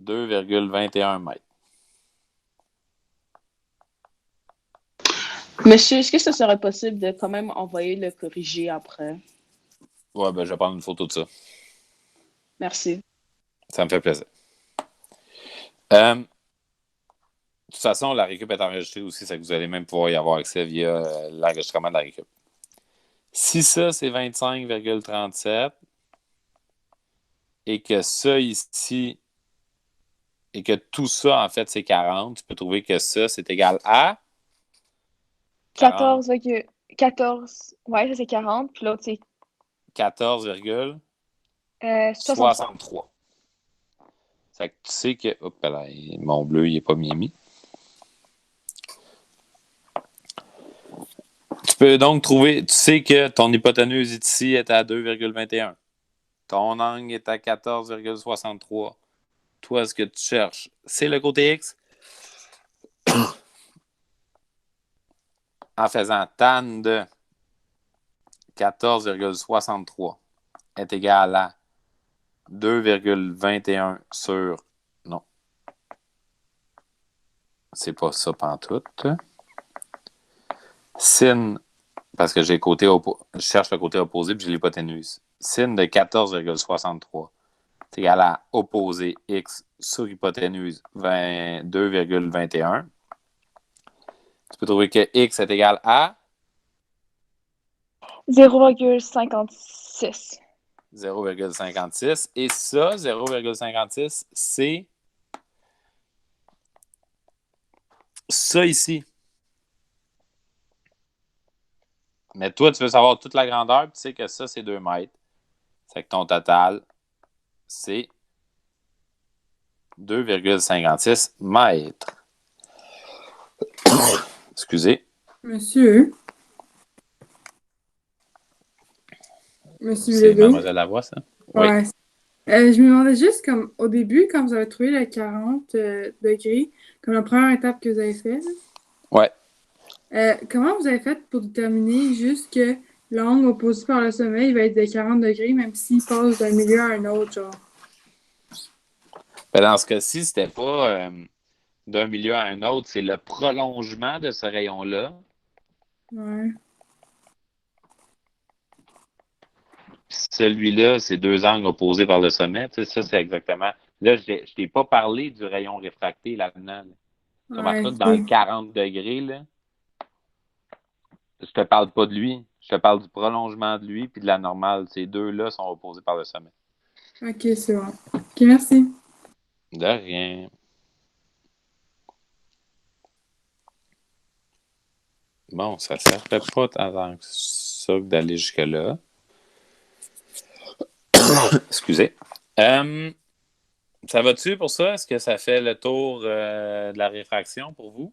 2,21 mètres. Monsieur, est-ce que ce serait possible de quand même envoyer le corrigé après? Ouais, ben je vais prendre une photo de ça. Merci. Ça me fait plaisir. De toute façon, la récup est enregistrée aussi, c'est que vous allez même pouvoir y avoir accès via l'enregistrement de la récup. Si ça, c'est 25,37 et que ça ici et que tout ça, en fait, c'est 40, tu peux trouver que ça, c'est égal à 14,14. Ouais, ça c'est 40, puis l'autre c'est 14,63. Fait que tu sais que... Hop là, mon bleu, il n'est pas mis. Tu peux donc trouver... Tu sais que ton hypoténuse ici est à 2,21. Ton angle est à 14,63. Toi, ce que tu cherches, c'est le côté X. En faisant tan de 14,63 est égal à 2,21 sur... Non. C'est pas ça pantoute. Sin, parce que je cherche le côté opposé puis j'ai l'hypoténuse. Sin de 14,63 est égal à opposé x sur hypoténuse 2,21. Tu peux trouver que x est égal à 0,56. 0,56. Et ça, 0,56, c'est ça ici. Mais toi, tu veux savoir toute la grandeur, puis tu sais que ça, c'est 2 mètres. C'est que ton total, c'est 2,56 mètres. Excusez. Monsieur C'est Legault. Mademoiselle Lavoie, ça? Ouais. Oui. Je me demandais juste, comme au début, quand vous avez trouvé le 40 degrés, comme la première étape que vous avez faite, Ouais. comment vous avez fait pour déterminer juste que l'angle opposé par le sommet, il va être de 40 degrés, même s'il passe d'un milieu à un autre, genre? Ben, dans ce cas-ci, c'était pas d'un milieu à un autre, c'est le prolongement de ce rayon-là. Ouais. Celui-là, c'est 2 angles opposés par le sommet. Tu sais, ça, c'est exactement... Là, je t'ai pas parlé du rayon réfracté là-dedans. Remarque-toi que dans le 40 degrés, là, je te parle pas de lui. Je te parle du prolongement de lui puis de la normale. Ces deux-là sont opposés par le sommet. Ok, c'est bon. Ok, merci. De rien. Bon, ça ne servait pas tant que ça que d'aller jusque-là. Excusez. Ça va-tu pour ça? Est-ce que ça fait le tour de la réfraction pour vous?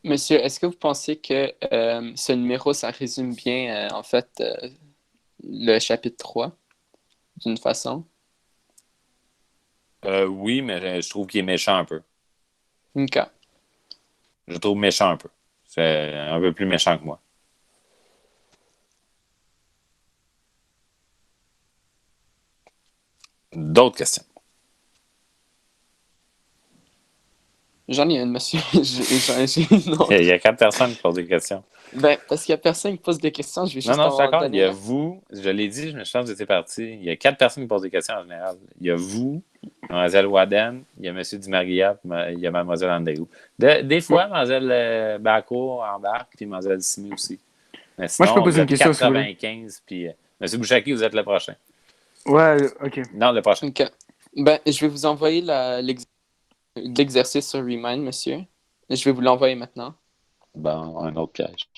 Monsieur, est-ce que vous pensez que ce numéro, ça résume bien, en fait, le chapitre 3, d'une façon? Oui, mais je trouve qu'il est méchant un peu. OK. Je le trouve méchant un peu. C'est un peu plus méchant que moi. D'autres questions? J'en ai une, monsieur. Non. Il y a 4 personnes qui posent des questions. Ben, parce qu'il n'y a personne qui pose des questions, je vais juste Non, je suis d'accord. donner. Il y a vous, je l'ai dit, je me change de tes parti. Il y a 4 personnes qui posent des questions en général. Il y a vous, Mlle Waden, il y a M. Dimaria, il y a Mlle Andreou. Des fois, Mlle Bacco embarque, puis Mlle Simi aussi. Mais sinon, moi, je peux poser une question. 95, puis M. Bouchaki, vous êtes le prochain. Ouais, ok. Non, le prochain. OK. Ben, je vais vous envoyer l'exercice sur Remind, monsieur. Je vais vous l'envoyer maintenant. Bon, un autre piège.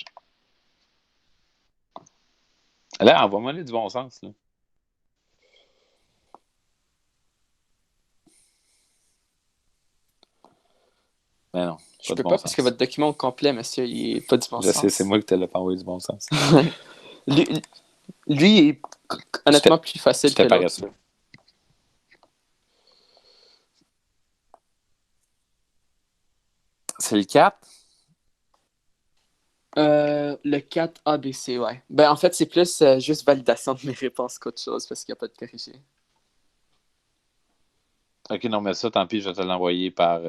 Là, envoie-moi du bon sens, là. Mais non. Je peux pas parce que votre document au complet, monsieur, il n'est pas du bon sens. Je sais, c'est moi qui te l'ai pas envoyé du bon sens. lui est honnêtement plus facile que l'autre. C'est le 4? Le 4 ABC, ouais. Ben, en fait, c'est plus juste validation de mes réponses qu'autre chose parce qu'il n'y a pas de corrigé. Ok, non, mais ça, tant pis, je vais te l'envoyer par... Ok,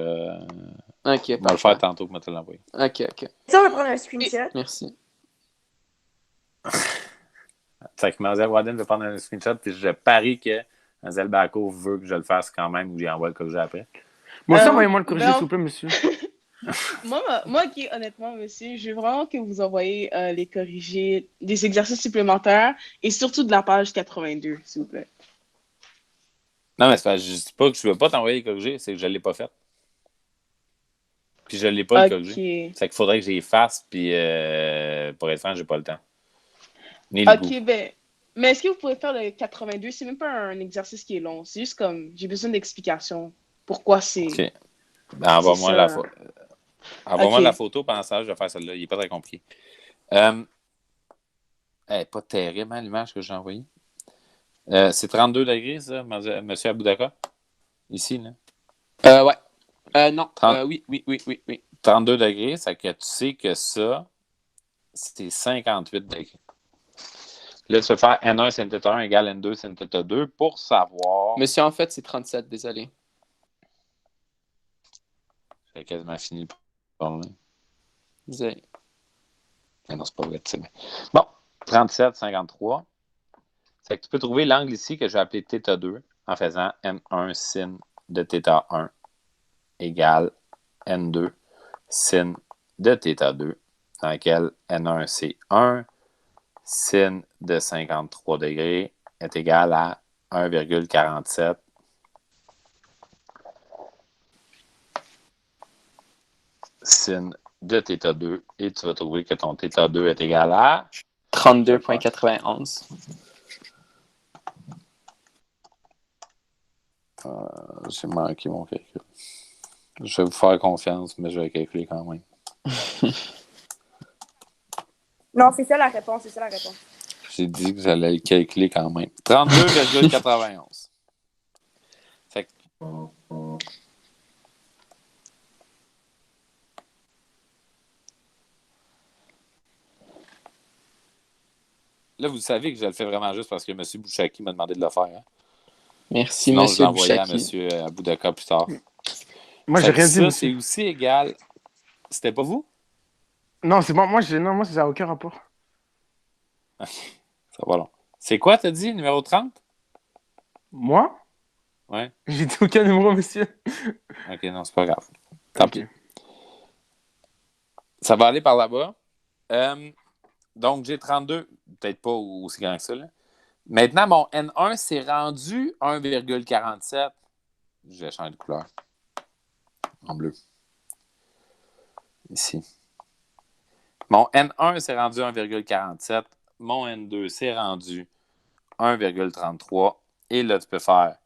on va le faire tantôt que je vais te l'envoyer. Ok. Ça, on va prendre un screenshot. Merci. C'est que Mlle Waden veut prendre un screenshot, puis je parie que Mlle Bacco veut que je le fasse quand même, ou j'y envoie le corrigé après. Moi aussi, envoyez-moi le corrigé, s'il vous plaît, monsieur. moi, honnêtement, monsieur, je veux vraiment que vous envoyez les corrigés, des exercices supplémentaires, et surtout de la page 82, s'il vous plaît. Non, mais c'est pas, je dis pas que je veux pas t'envoyer les corrigés, c'est que je l'ai pas fait. Puis je l'ai pas le corrigé. C'est qu'il faudrait que j'y fasse, puis pour être franc, j'ai pas le temps. Ni le goût. Ben, mais est-ce que vous pouvez faire le 82? C'est même pas un exercice qui est long, c'est juste comme, j'ai besoin d'explications. Pourquoi c'est... OK. Ben, envoie-moi la photo. Envoie-moi la photo, pendant ça, je vais faire celle-là. Il n'est pas très compliqué. Elle n'est pas terrible, hein, l'image que j'ai envoyée. C'est 32 degrés, ça, monsieur Aboudaka? Ici, là? Ouais. Non. 30... Oui. 32 degrés, c'est que tu sais que ça, c'est 58 degrés. Là, tu vas faire N1 sin θ 1 égale N2 sin θ 2 pour savoir... Monsieur, en fait, c'est 37, désolé. J'ai quasiment fini le parler. Désolé. Non, c'est pas vrai, tu sais. Bon, 37, 53. C'est que tu peux trouver l'angle ici que je vais appeler θ2 en faisant N1 sin de θ 1 égale N2 sin de θ 2, dans lequel N1 c'est 1, sin de 53 degrés est égal à 1,47 sin de θ 2, et tu vas trouver que ton θ 2 est égal à 32,91. J'ai manqué mon calcul. Je vais vous faire confiance, mais je vais calculer quand même. Non, c'est ça la réponse. J'ai dit que j'allais le calculer quand même. 32,91. Fait que... Là, vous savez que je le fais vraiment juste parce que M. Bouchaki m'a demandé de le faire. Hein? Merci, sinon, M. je l'envoyais à Bouchaki. M. Aboudaka plus tard. Moi, j'ai rien dit, ça, monsieur. c'est aussi égal... C'était pas vous? Non, c'est bon. Moi, ça n'a aucun rapport. Ça va long. C'est quoi, t'as dit, numéro 30? Moi? Ouais. J'ai dit aucun numéro, monsieur. Ok, non, c'est pas grave. Tant pis. Ça va aller par là-bas. Donc, j'ai 32. Peut-être pas aussi grand que ça. Là. Maintenant, mon N1 s'est rendu 1,47. Je vais changer de couleur. En bleu. Ici. Mon N1 s'est rendu 1,47. Mon N2 s'est rendu 1,33. Et là, tu peux faire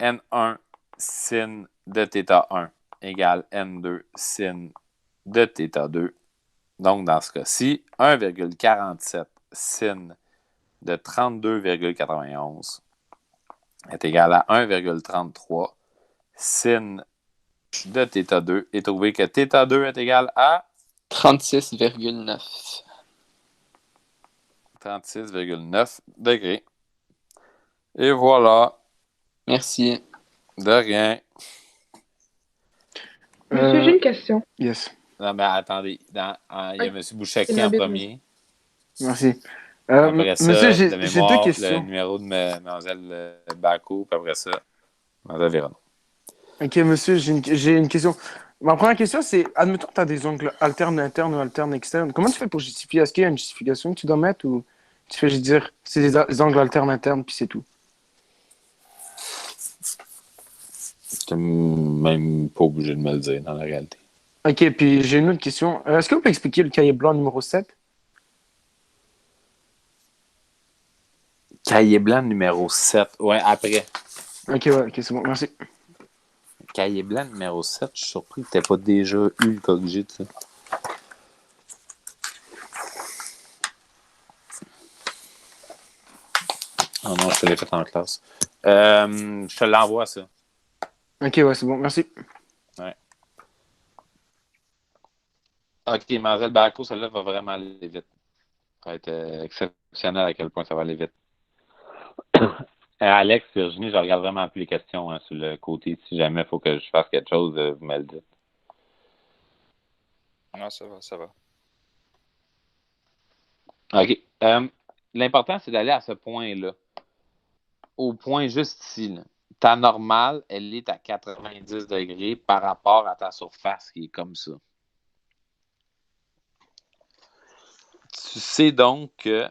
N1 sin de θ 1 égale N2 sin de θ 2. Donc, dans ce cas-ci, 1,47 sin de 32,91 est égal à 1,33 sin de θ 2 et trouver que θ 2 est égal à 36,9. 36,9 degrés. Et voilà. Merci. De rien. Monsieur, j'ai une question. Yes. Non, mais attendez. Il y a M. Bouchaki C'est en ma premier. Merci. Après ça, monsieur, de j'ai mémoire, deux questions. le numéro de Mlle Bacot, puis après ça, Mlle Véron. Ok, monsieur, j'ai une question. Ma première question, c'est, admettons que tu as des angles alternes internes ou alternes externes. Comment tu fais pour justifier? Est-ce qu'il y a une justification que tu dois mettre ou tu fais juste dire c'est des angles alternes internes puis c'est tout? Tu n'es même pas obligé de me le dire dans la réalité. Ok, puis j'ai une autre question. Est-ce que vous pouvez expliquer le cahier blanc numéro 7? Cahier blanc numéro 7. Ouais, après. Ok, c'est bon, merci. Cahier blanc numéro 7, je suis surpris que tu n'aies pas déjà eu le cogite. Ça. Oh non, je te l'ai fait en classe. Je te l'envoie, ça. Ok, ouais, c'est bon, merci. Ouais. Ok, Mlle Bacot, celle-là va vraiment aller vite. Ça va être exceptionnel à quel point ça va aller vite. Alex, Virginie, je regarde vraiment plus les questions sur le côté. Si jamais il faut que je fasse quelque chose, vous me le dites. Non, ça va. OK. L'important, c'est d'aller à ce point-là. Au point juste ici. Là. Ta normale, elle est à 90 degrés par rapport à ta surface qui est comme ça. Tu sais donc que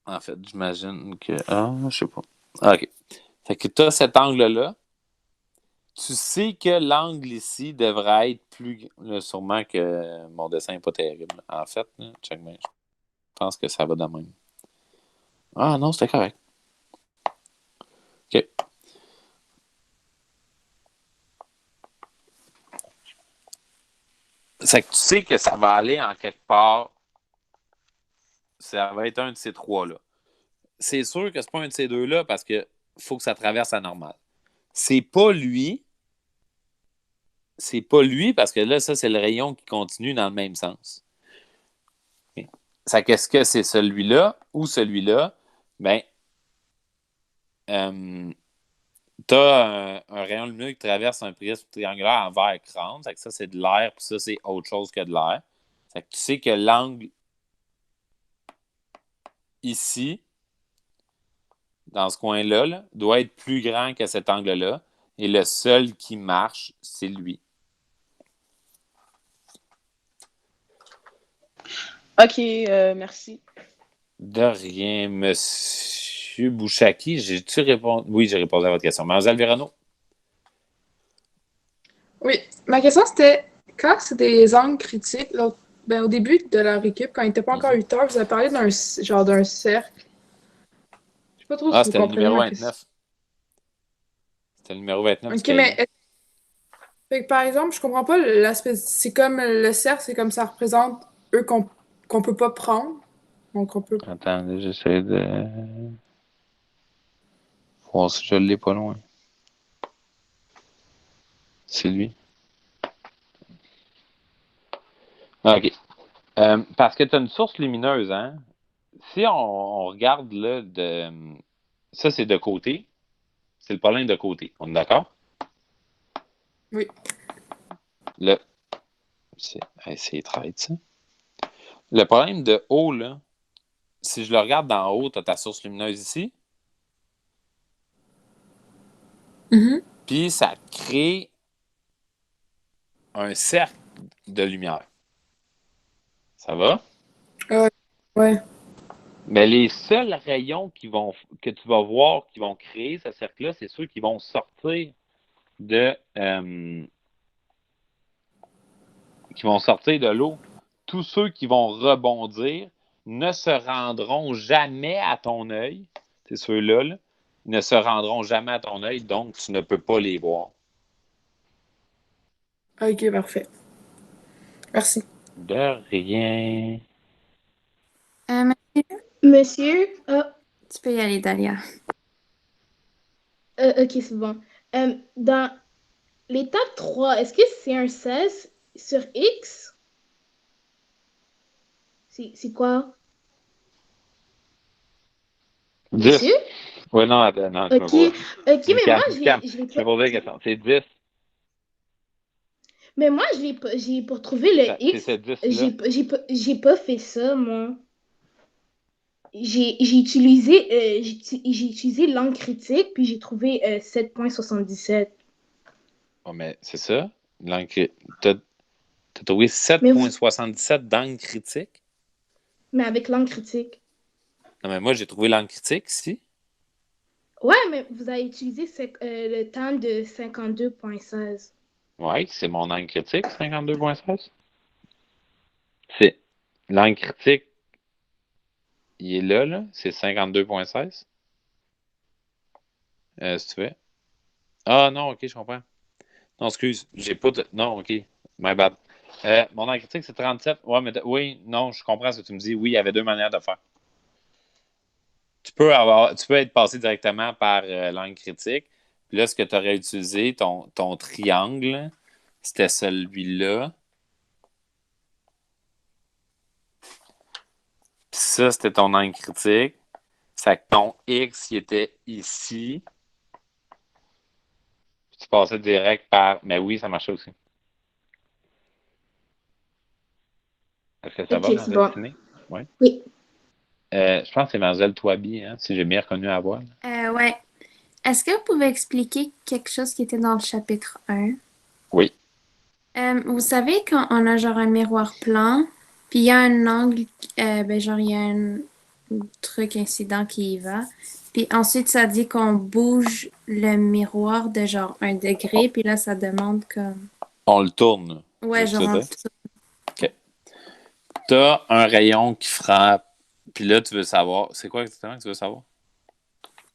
en fait, j'imagine que... je sais pas. OK. Fait que tu as cet angle-là. Tu sais que l'angle ici devrait être plus... Là, sûrement que mon dessin n'est pas terrible. En fait, là, check bien. Je pense que ça va de même. Ah non, c'était correct. OK. C'est que tu sais que ça va aller en quelque part. Ça va être un de ces trois-là. C'est sûr que c'est pas un de ces deux-là parce que faut que ça traverse la normale. C'est pas lui. C'est pas lui parce que là, ça, c'est le rayon qui continue dans le même sens. Ça, qu'est-ce que c'est celui-là ou celui-là? Ben, tu as un rayon lumineux qui traverse un prisme triangulaire en verre crâne. Ça, c'est de l'air, puis ça, c'est autre chose que de l'air. Tu sais que l'angle ici, dans ce coin-là, là, doit être plus grand que cet angle-là. Et le seul qui marche, c'est lui. OK, merci. De rien, Monsieur Bouchaki. J'ai-tu répondu? Oui, j'ai répondu à votre question. Mademoiselle Verano? Oui, ma question c'était quand c'est des angles critiques, au début de la récup, quand il n'était pas encore 8 heures, vous avez parlé d'un cercle. Je sais pas trop si vous C'était le comprenez numéro ma question. 29. C'était le numéro 29. Ok, mais fait que, par exemple, je comprends pas l'aspect. C'est comme le cercle, c'est comme ça représente eux qu'on peut pas prendre. Donc on peut. Attendez, j'essaie de voir si je l'ai pas loin. C'est lui. OK. Parce que tu as une source lumineuse, hein? Si on regarde là, ça, c'est de côté. C'est le problème de côté. On est d'accord? Oui. Là, c'est traite, ça. Le problème de haut, là, si je le regarde d'en haut, tu as ta source lumineuse ici. Puis ça crée un cercle de lumière. Ça va? Ouais. Mais les seuls rayons que tu vas voir qui vont créer ce cercle-là, c'est ceux qui vont sortir de l'eau. Tous ceux qui vont rebondir ne se rendront jamais à ton œil. C'est ceux-là, là. Ils ne se rendront jamais à ton œil, donc tu ne peux pas les voir. Ok, parfait. Merci. De rien. Monsieur, Tu peux y aller, Dalia. ok, c'est bon. Dans l'étape 3, est-ce que c'est un 16 sur X? C'est quoi? 10. Monsieur? Oui, non, attends, non, Ok, mais moi, je l'ai Je vais poser la question. C'est 10. Mais moi, pour trouver le X, C'est 10 là. j'ai pas fait ça, moi. J'ai utilisé l'angle critique, puis j'ai trouvé 7,77. Oh, mais c'est ça. T'as trouvé 7,77 d'angle critique? Mais avec l'angle critique. Non, mais moi, j'ai trouvé l'angle critique ici. Ouais, mais vous avez utilisé le temps de 52,16. Oui, c'est mon angle critique, 52,16. C'est l'angle critique, il est là. C'est 52,16. Si tu veux. Ah non, ok, je comprends. Non, excuse, j'ai pas de. Non, ok. My bad. Mon angle critique, c'est 37. Ouais, mais oui, non, je comprends ce que tu me dis. Oui, il y avait deux manières de faire. Tu peux être passé directement par l'angle critique. Puis là, ce que tu aurais utilisé, ton triangle, c'était celui-là. Puis ça, c'était ton angle critique. Ça fait que ton X, il était ici. Puis tu passais direct par. Mais oui, ça marchait aussi. Est-ce que ça va, Mademoiselle Tiné? Ouais. Oui. Je pense que c'est Mademoiselle Touabi, hein, si j'ai bien reconnu la voix. Ouais. Est-ce que vous pouvez expliquer quelque chose qui était dans le chapitre 1? Oui. Vous savez quand on a genre un miroir plan, puis il y a un angle, genre il y a un truc incident qui y va, puis ensuite ça dit qu'on bouge le miroir de genre 1 degré, puis là ça demande comme... On le tourne. Ouais, genre on le tourne. OK. T'as un rayon qui frappe, puis là tu veux savoir... C'est quoi exactement que tu veux savoir?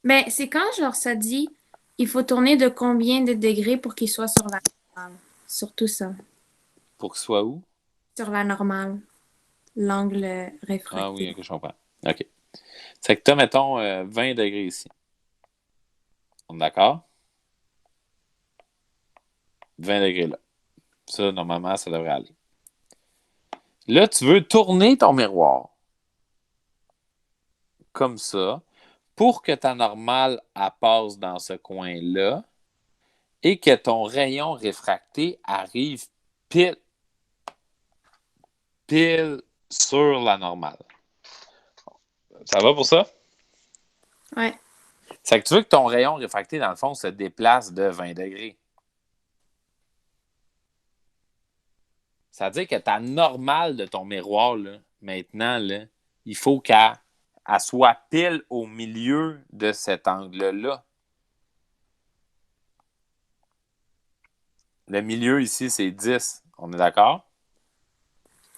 Ben, c'est quand genre ça dit il faut tourner de combien de degrés pour qu'il soit sur la table. Surtout ça. Pour qu'il soit où? Sur la normale, l'angle réfracté. Ah oui, ok, je comprends. OK. C'est que tu as, mettons, 20 degrés ici. On est d'accord? 20 degrés là. Ça, normalement, ça devrait aller. Là, tu veux tourner ton miroir comme ça pour que ta normale elle passe dans ce coin-là et que ton rayon réfracté arrive pile sur la normale. Ça va pour ça? Ouais. C'est que tu veux que ton rayon réfracté, dans le fond, se déplace de 20 degrés. Ça veut dire que ta normale de ton miroir, là, maintenant, là, il faut qu'elle soit pile au milieu de cet angle-là. Le milieu ici, c'est 10. On est d'accord?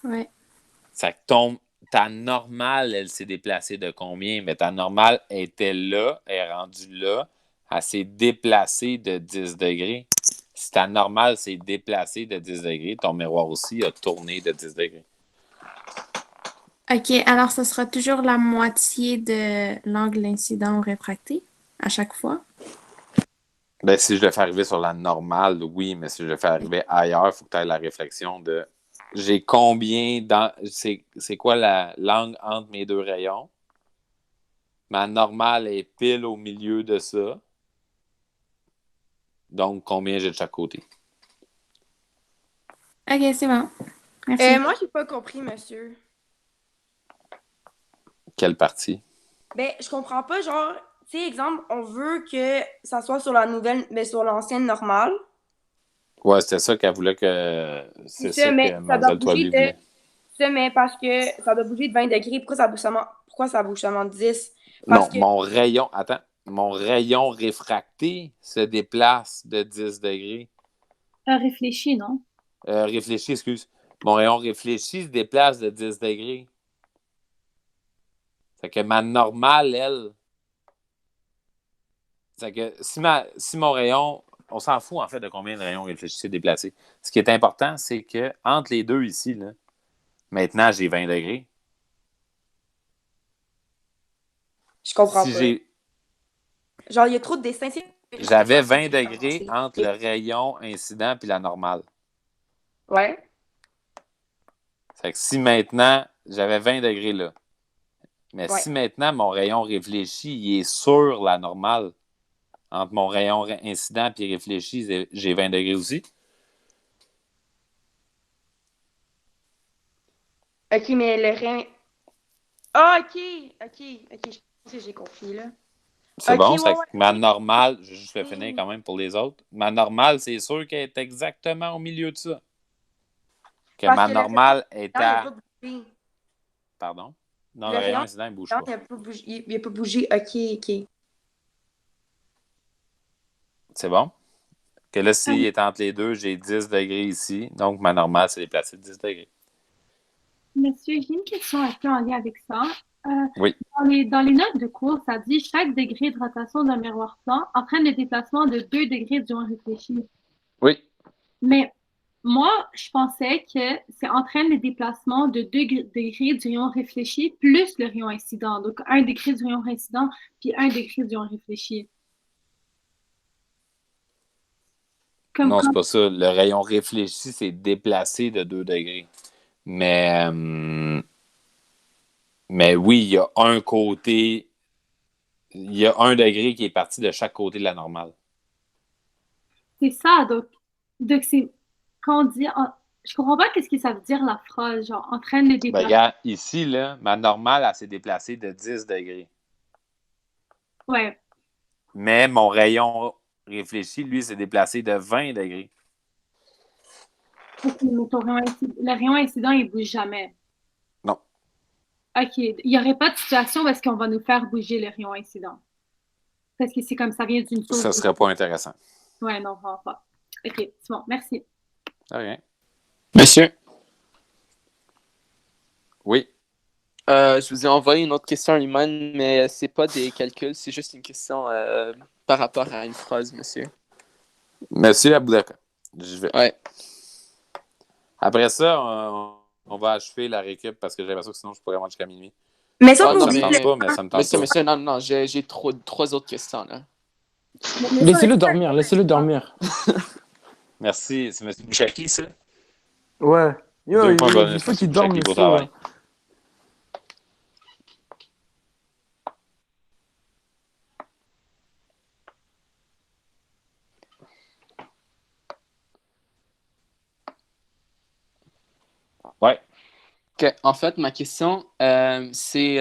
Ouais. C'est que ta normale, elle s'est déplacée de combien? Mais ta normale était là, elle est rendue là, elle s'est déplacée de 10 degrés. Si ta normale s'est déplacée de 10 degrés, ton miroir aussi a tourné de 10 degrés. OK, alors ce sera toujours la moitié de l'angle incident réfracté à chaque fois? Ben, si je le fais arriver sur la normale, oui, mais si je le fais arriver ailleurs, il faut que tu aies la réflexion de j'ai combien dans. C'est quoi l'angle entre mes deux rayons? Ma normale est pile au milieu de ça. Donc, combien j'ai de chaque côté? OK, c'est bon. Merci. Moi, j'ai pas compris, monsieur. Quelle partie? Ben, je comprends pas, genre, tu sais, exemple, on veut que ça soit sur la nouvelle, mais sur l'ancienne normale. Ouais, c'était ça qu'elle voulait que. C'est ça mais que ça doit Mlle bouger Toilly voulait. mais parce que ça doit bouger de 20 degrés. Pourquoi ça bouge seulement de 10? Non, mon rayon. Attends. Mon rayon réfracté se déplace de 10 degrés. Réfléchis, non? Réfléchis, excuse. Mon rayon réfléchi se déplace de 10 degrés. C'est que ma normale, elle. C'est que si mon rayon. On s'en fout, en fait, de combien de rayons réfléchis s'est déplacé. Ce qui est important, c'est que entre les deux ici, là, maintenant, j'ai 20 degrés. Je comprends pas. Genre, il y a trop de dessins. J'avais 20 degrés entre le rayon incident et la normale. Ouais. C'est que si maintenant, j'avais 20 degrés là, mais Ouais. si maintenant mon rayon réfléchi, il est sur la normale, entre mon rayon incident et réfléchi, j'ai 20 degrés aussi. OK, mais le rayon... Ah, OK. Je pense que j'ai compris, là. C'est bon, c'est ouais, que ma normale, je vais juste le finir quand même pour les autres. Ma normale, c'est sûr qu'elle est exactement au milieu de ça. Que Parce ma que normale est il a à. pas bougé. Pardon? Non, Le le rayon rayon incident, il ne bouge pas. Il n'a pas bougé. OK. C'est bon? Que là, s'il est entre les deux, j'ai 10 degrés ici. Donc, ma normale s'est déplacée de 10 degrés. Monsieur, j'ai une question un peu en lien avec ça. Oui. Dans les notes de cours, ça dit chaque degré de rotation d'un miroir plan entraîne le déplacement de 2 degrés du rayon réfléchi. Oui. Mais moi, je pensais que c'est entraîne le déplacement de 2 degrés du rayon réfléchi plus le rayon incident. Donc, 1 degré du rayon incident puis 1 degré du rayon réfléchi. Non, c'est pas ça. Le rayon réfléchi s'est déplacé de 2 degrés. Mais oui, il y a un côté. Il y a 1 degré qui est parti de chaque côté de la normale. C'est ça. Donc c'est. Quand on dit. Je comprends pas qu'est-ce que ça veut dire la phrase, genre, entraîne le déplacement. Regarde, ici, là, ma normale, elle s'est déplacée de 10 degrés. Ouais. Mais mon rayon réfléchi, lui, s'est déplacé de 20 degrés. Ok, mais le rayon incident, il bouge jamais. Non. OK. Il n'y aurait pas de situation où est-ce qu'on va nous faire bouger le rayon incident. Parce que c'est comme ça vient d'une source. Ça serait pas intéressant. Ouais, non, vraiment pas. OK, c'est bon. Merci. De rien. Monsieur, Oui. je vous ai envoyé une autre question en lui-même, mais c'est pas des calculs, c'est juste une question par rapport à une phrase, monsieur. Monsieur Aboudaka. Je vais. Ouais. Après ça, On va achever la récup parce que j'ai l'impression que sinon je pourrais avoir jusqu'à minuit. Mais ça, Ça on me oublie tente pas, mais ça me tente Monsieur, pas. monsieur, non, j'ai trois autres questions, là. Laissez-le dormir. Merci. C'est M. Bouchaki, ça? Ouais. Yo, 2 points il bonus, faut M. qu'il dorme, Bouchaki, le beau fou, là. travail. Ouais. Ok, en fait, ma question, c'est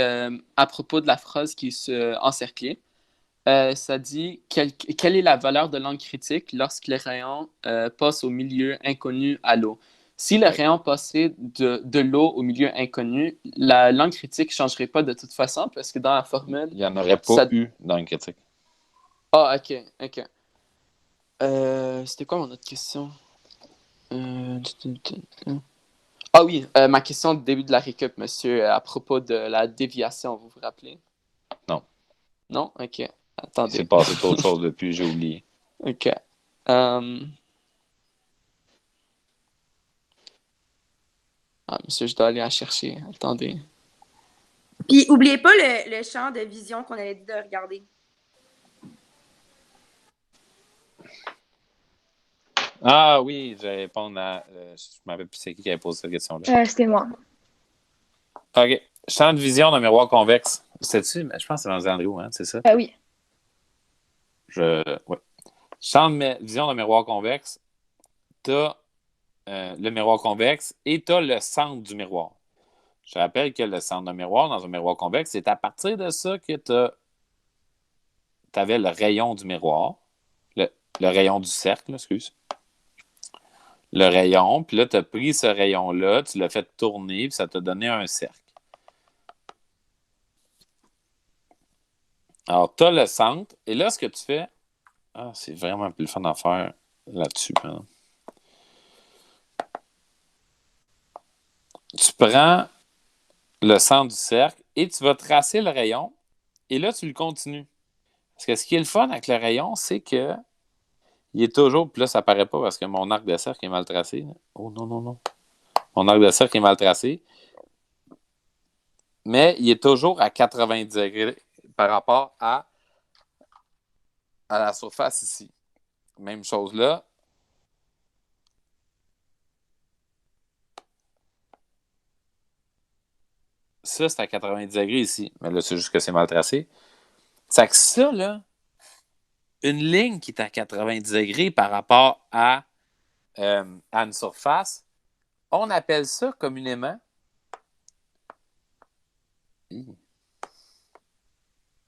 à propos de la phrase qui est encerclée. Ça dit quelle est la valeur de l'angle critique lorsque le rayon passe au milieu inconnu à l'eau. Si le rayon passait de l'eau au milieu inconnu, l'angle critique ne changerait pas de toute façon parce que dans la formule. Il n'y en aurait pas eu dans une critique. Ah, ok. C'était quoi mon autre question? Ah oui, ma question du début de la récup, monsieur, à propos de la déviation, vous vous rappelez? Non. Non? Ok. Attendez. Il s'est passé d'autres choses depuis, j'ai oublié. Ok. Monsieur, je dois aller la chercher. Attendez. Puis, oubliez pas le champ de vision qu'on avait dit de regarder. Ah oui, je vais répondre à... je ne me rappelle plus c'est qui avait posé cette question-là. C'était moi. OK. Champ de vision d'un miroir convexe. C'est-tu? Je pense que c'est dans Andrew, hein, c'est ça? Oui. Ouais. Champ de vision d'un miroir convexe, tu as le miroir convexe et tu as le centre du miroir. Je rappelle que le centre d'un miroir dans un miroir convexe, c'est à partir de ça que tu avais le rayon du miroir, le rayon du cercle, excuse. Le rayon, puis là, tu as pris ce rayon-là, tu l'as fait tourner, puis ça t'a donné un cercle. Alors, tu as le centre, et là, ce que tu fais... Ah, c'est vraiment plus le fun à faire là-dessus. Hein. Tu prends le centre du cercle et tu vas tracer le rayon, et là, tu le continues. Parce que ce qui est le fun avec le rayon, c'est que il est toujours... Puis là, ça paraît pas parce que mon arc de cercle est mal tracé. Oh non. Mon arc de cercle est mal tracé. Mais il est toujours à 90 degrés par rapport à la surface ici. Même chose là. Ça, c'est à 90 degrés ici. Mais là, c'est juste que c'est mal tracé. C'est que ça, là, une ligne qui est à 90 degrés par rapport à une surface, on appelle ça communément une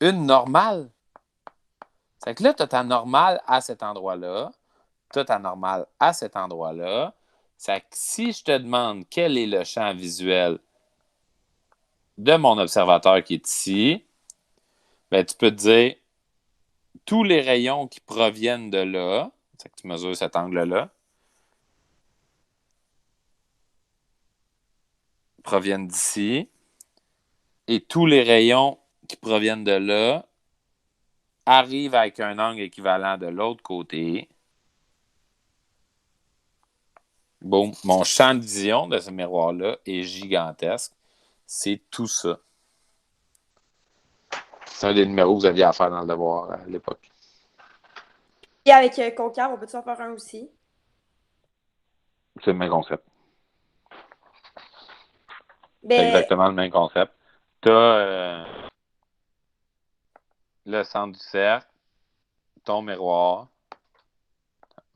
normale. C'est que là, tu as ta normale à cet endroit-là. Tu as ta normale à cet endroit-là. C'est que si je te demande quel est le champ visuel de mon observateur qui est ici, ben, tu peux te dire tous les rayons qui proviennent de là, c'est que tu mesures cet angle-là, proviennent d'ici, et tous les rayons qui proviennent de là arrivent avec un angle équivalent de l'autre côté. Boum. Mon champ de vision de ce miroir-là est gigantesque. C'est tout ça. C'est un des numéros que vous aviez à faire dans le devoir à l'époque. Et avec Concave, on peut-tu en faire un aussi? C'est le même concept. Ben... C'est exactement le même concept. Tu as le centre du cercle, ton miroir.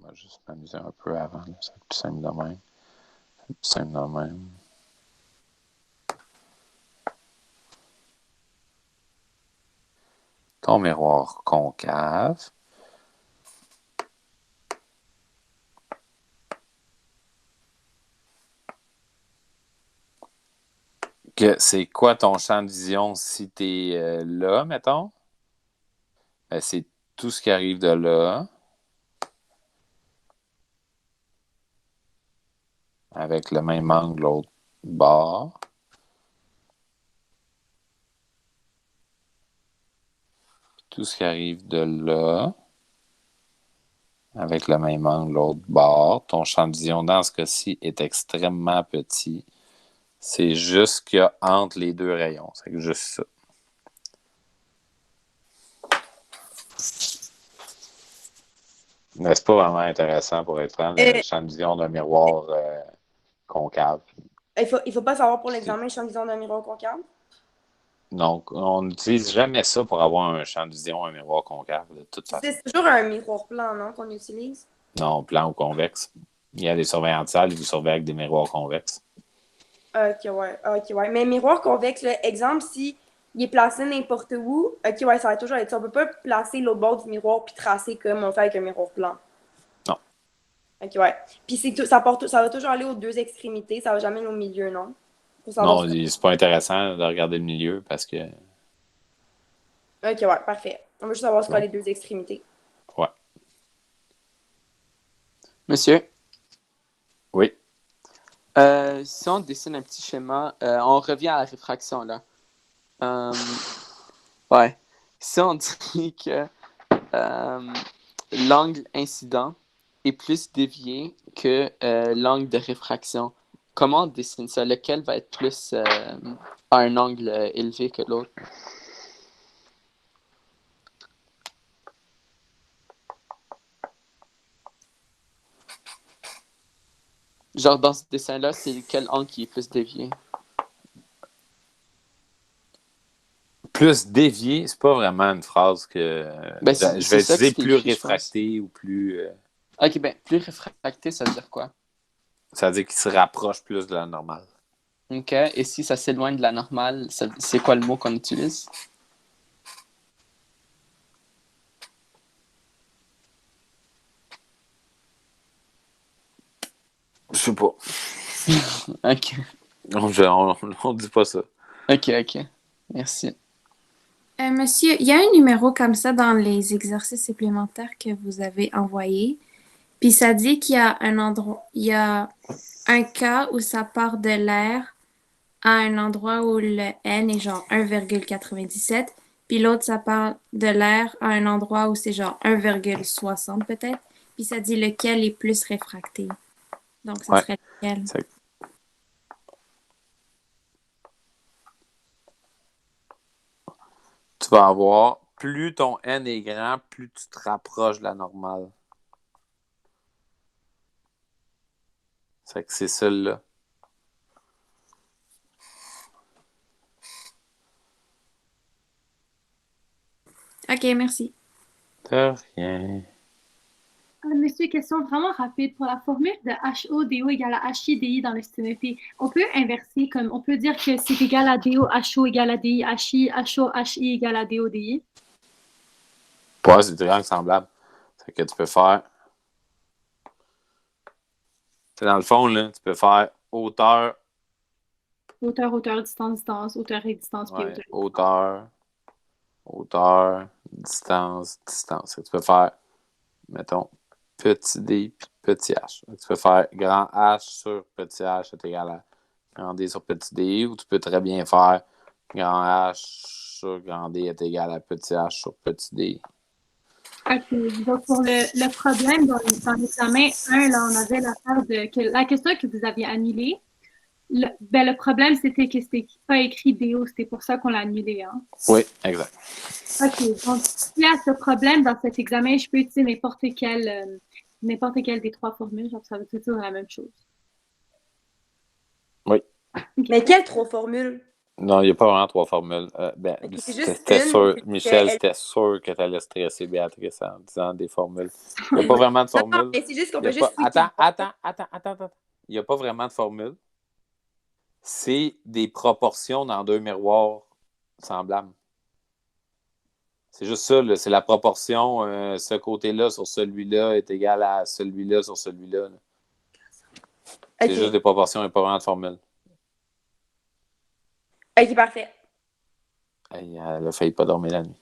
On va juste m'amuser un peu avant. C'est plus simple de même. Ton miroir concave. C'est quoi ton champ de vision si tu es là, mettons? Ben, c'est tout ce qui arrive de là. Avec le même angle l'autre bord. Tout ce qui arrive de là. Avec le même angle l'autre bord. Ton champ de vision, dans ce cas-ci, est extrêmement petit. C'est juste ce qu'il y a entre les deux rayons. C'est juste ça. Mais c'est pas vraiment intéressant pour être franc, le champ de vision d'un miroir concave. Il faut pas savoir pour l'examen le champ de vision d'un miroir concave? Donc, on n'utilise jamais ça pour avoir un champ de vision, un miroir concave, de toute façon. C'est toujours un miroir plan, non, qu'on utilise? Non, plan ou convexe. Il y a des surveillants de salle, ils vous surveillent avec des miroirs convexes. Ok, ouais. Mais miroir convexe, là, exemple, si il est placé n'importe où, ok, ouais, ça va toujours être ça. On peut pas placer l'autre bord du miroir puis tracer comme on fait avec un miroir plan. Non. Ok, ouais. Puis ça va toujours aller aux deux extrémités, ça va jamais aller au milieu, non? Non, c'est pas intéressant de regarder le milieu parce que. Ok, ouais, parfait. On veut juste savoir ce qu'ont les deux extrémités. Ouais. Monsieur? Oui. Si on dessine un petit schéma, on revient à la réfraction, là. Ouais. Si on dit que l'angle incident est plus dévié que l'angle de réfraction, comment on dessine ça? Lequel va être plus à un angle élevé que l'autre? Genre, dans ce dessin-là, c'est quel angle qui est plus dévié? Plus dévié, c'est pas vraiment une phrase que. Ben, je vais utiliser plus réfracté ou plus. Ok, ben, plus réfracté, ça veut dire quoi? Ça veut dire qu'il se rapproche plus de la normale. Ok, et si ça s'éloigne de la normale, c'est quoi le mot qu'on utilise? Je sais pas. Ok. On dit pas ça. Ok. Merci. Monsieur, il y a un numéro comme ça dans les exercices supplémentaires que vous avez envoyés. Puis ça dit qu'il y a un endroit, il y a un cas où ça part de l'air à un endroit où le N est genre 1,97. Puis l'autre, ça part de l'air à un endroit où c'est genre 1,60 peut-être. Puis ça dit lequel est plus réfracté. Donc, ça serait lequel? Tu vas avoir, plus ton N est grand, plus tu te rapproches de la normale. C'est que c'est celle-là. OK, merci. De rien. Monsieur, question vraiment rapide. Pour la formule de HO, DO égale à HI, DI dans l'estimé P, on peut inverser, comme on peut dire que c'est égal à DO, HO égale à DI, HI, HO, HI égale à DO, DI. Ouais, c'est des triangles semblables. C'est que tu peux faire. C'est dans le fond, là, tu peux faire hauteur. Hauteur, distance, hauteur et distance, puis hauteur, distance. Tu peux faire, mettons, petit D puis petit H. Donc, tu peux faire grand H sur petit H est égal à grand D sur petit D, ou tu peux très bien faire grand H sur grand D est égal à petit H sur petit D. OK. Donc, pour le problème dans l'examen 1, là, on avait l'affaire de la question que vous aviez annulée. Le problème, c'était que c'était pas écrit DO. C'était pour ça qu'on l'a annulé. Hein? Oui, exact. OK. Donc, s'il y a ce problème dans cet examen, je peux utiliser n'importe quelle des trois formules. Genre, ça veut tout dire la même chose. Oui. Mais quelles trois formules? Non, il n'y a pas vraiment trois formules. C'était sûr, Michel, c'était sûr que tu allais stresser Béatrice en disant des formules. Il n'y a pas vraiment de formules. Non, mais c'est juste qu'on peut juste... Attends. Il n'y a pas vraiment de formule. C'est des proportions dans deux miroirs semblables. C'est juste ça, là. C'est la proportion, ce côté-là sur celui-là est égal à celui-là sur celui-là. Là. C'est juste des proportions, il n'y a pas vraiment de formule. Ok, parfait. Elle a failli pas dormir la nuit.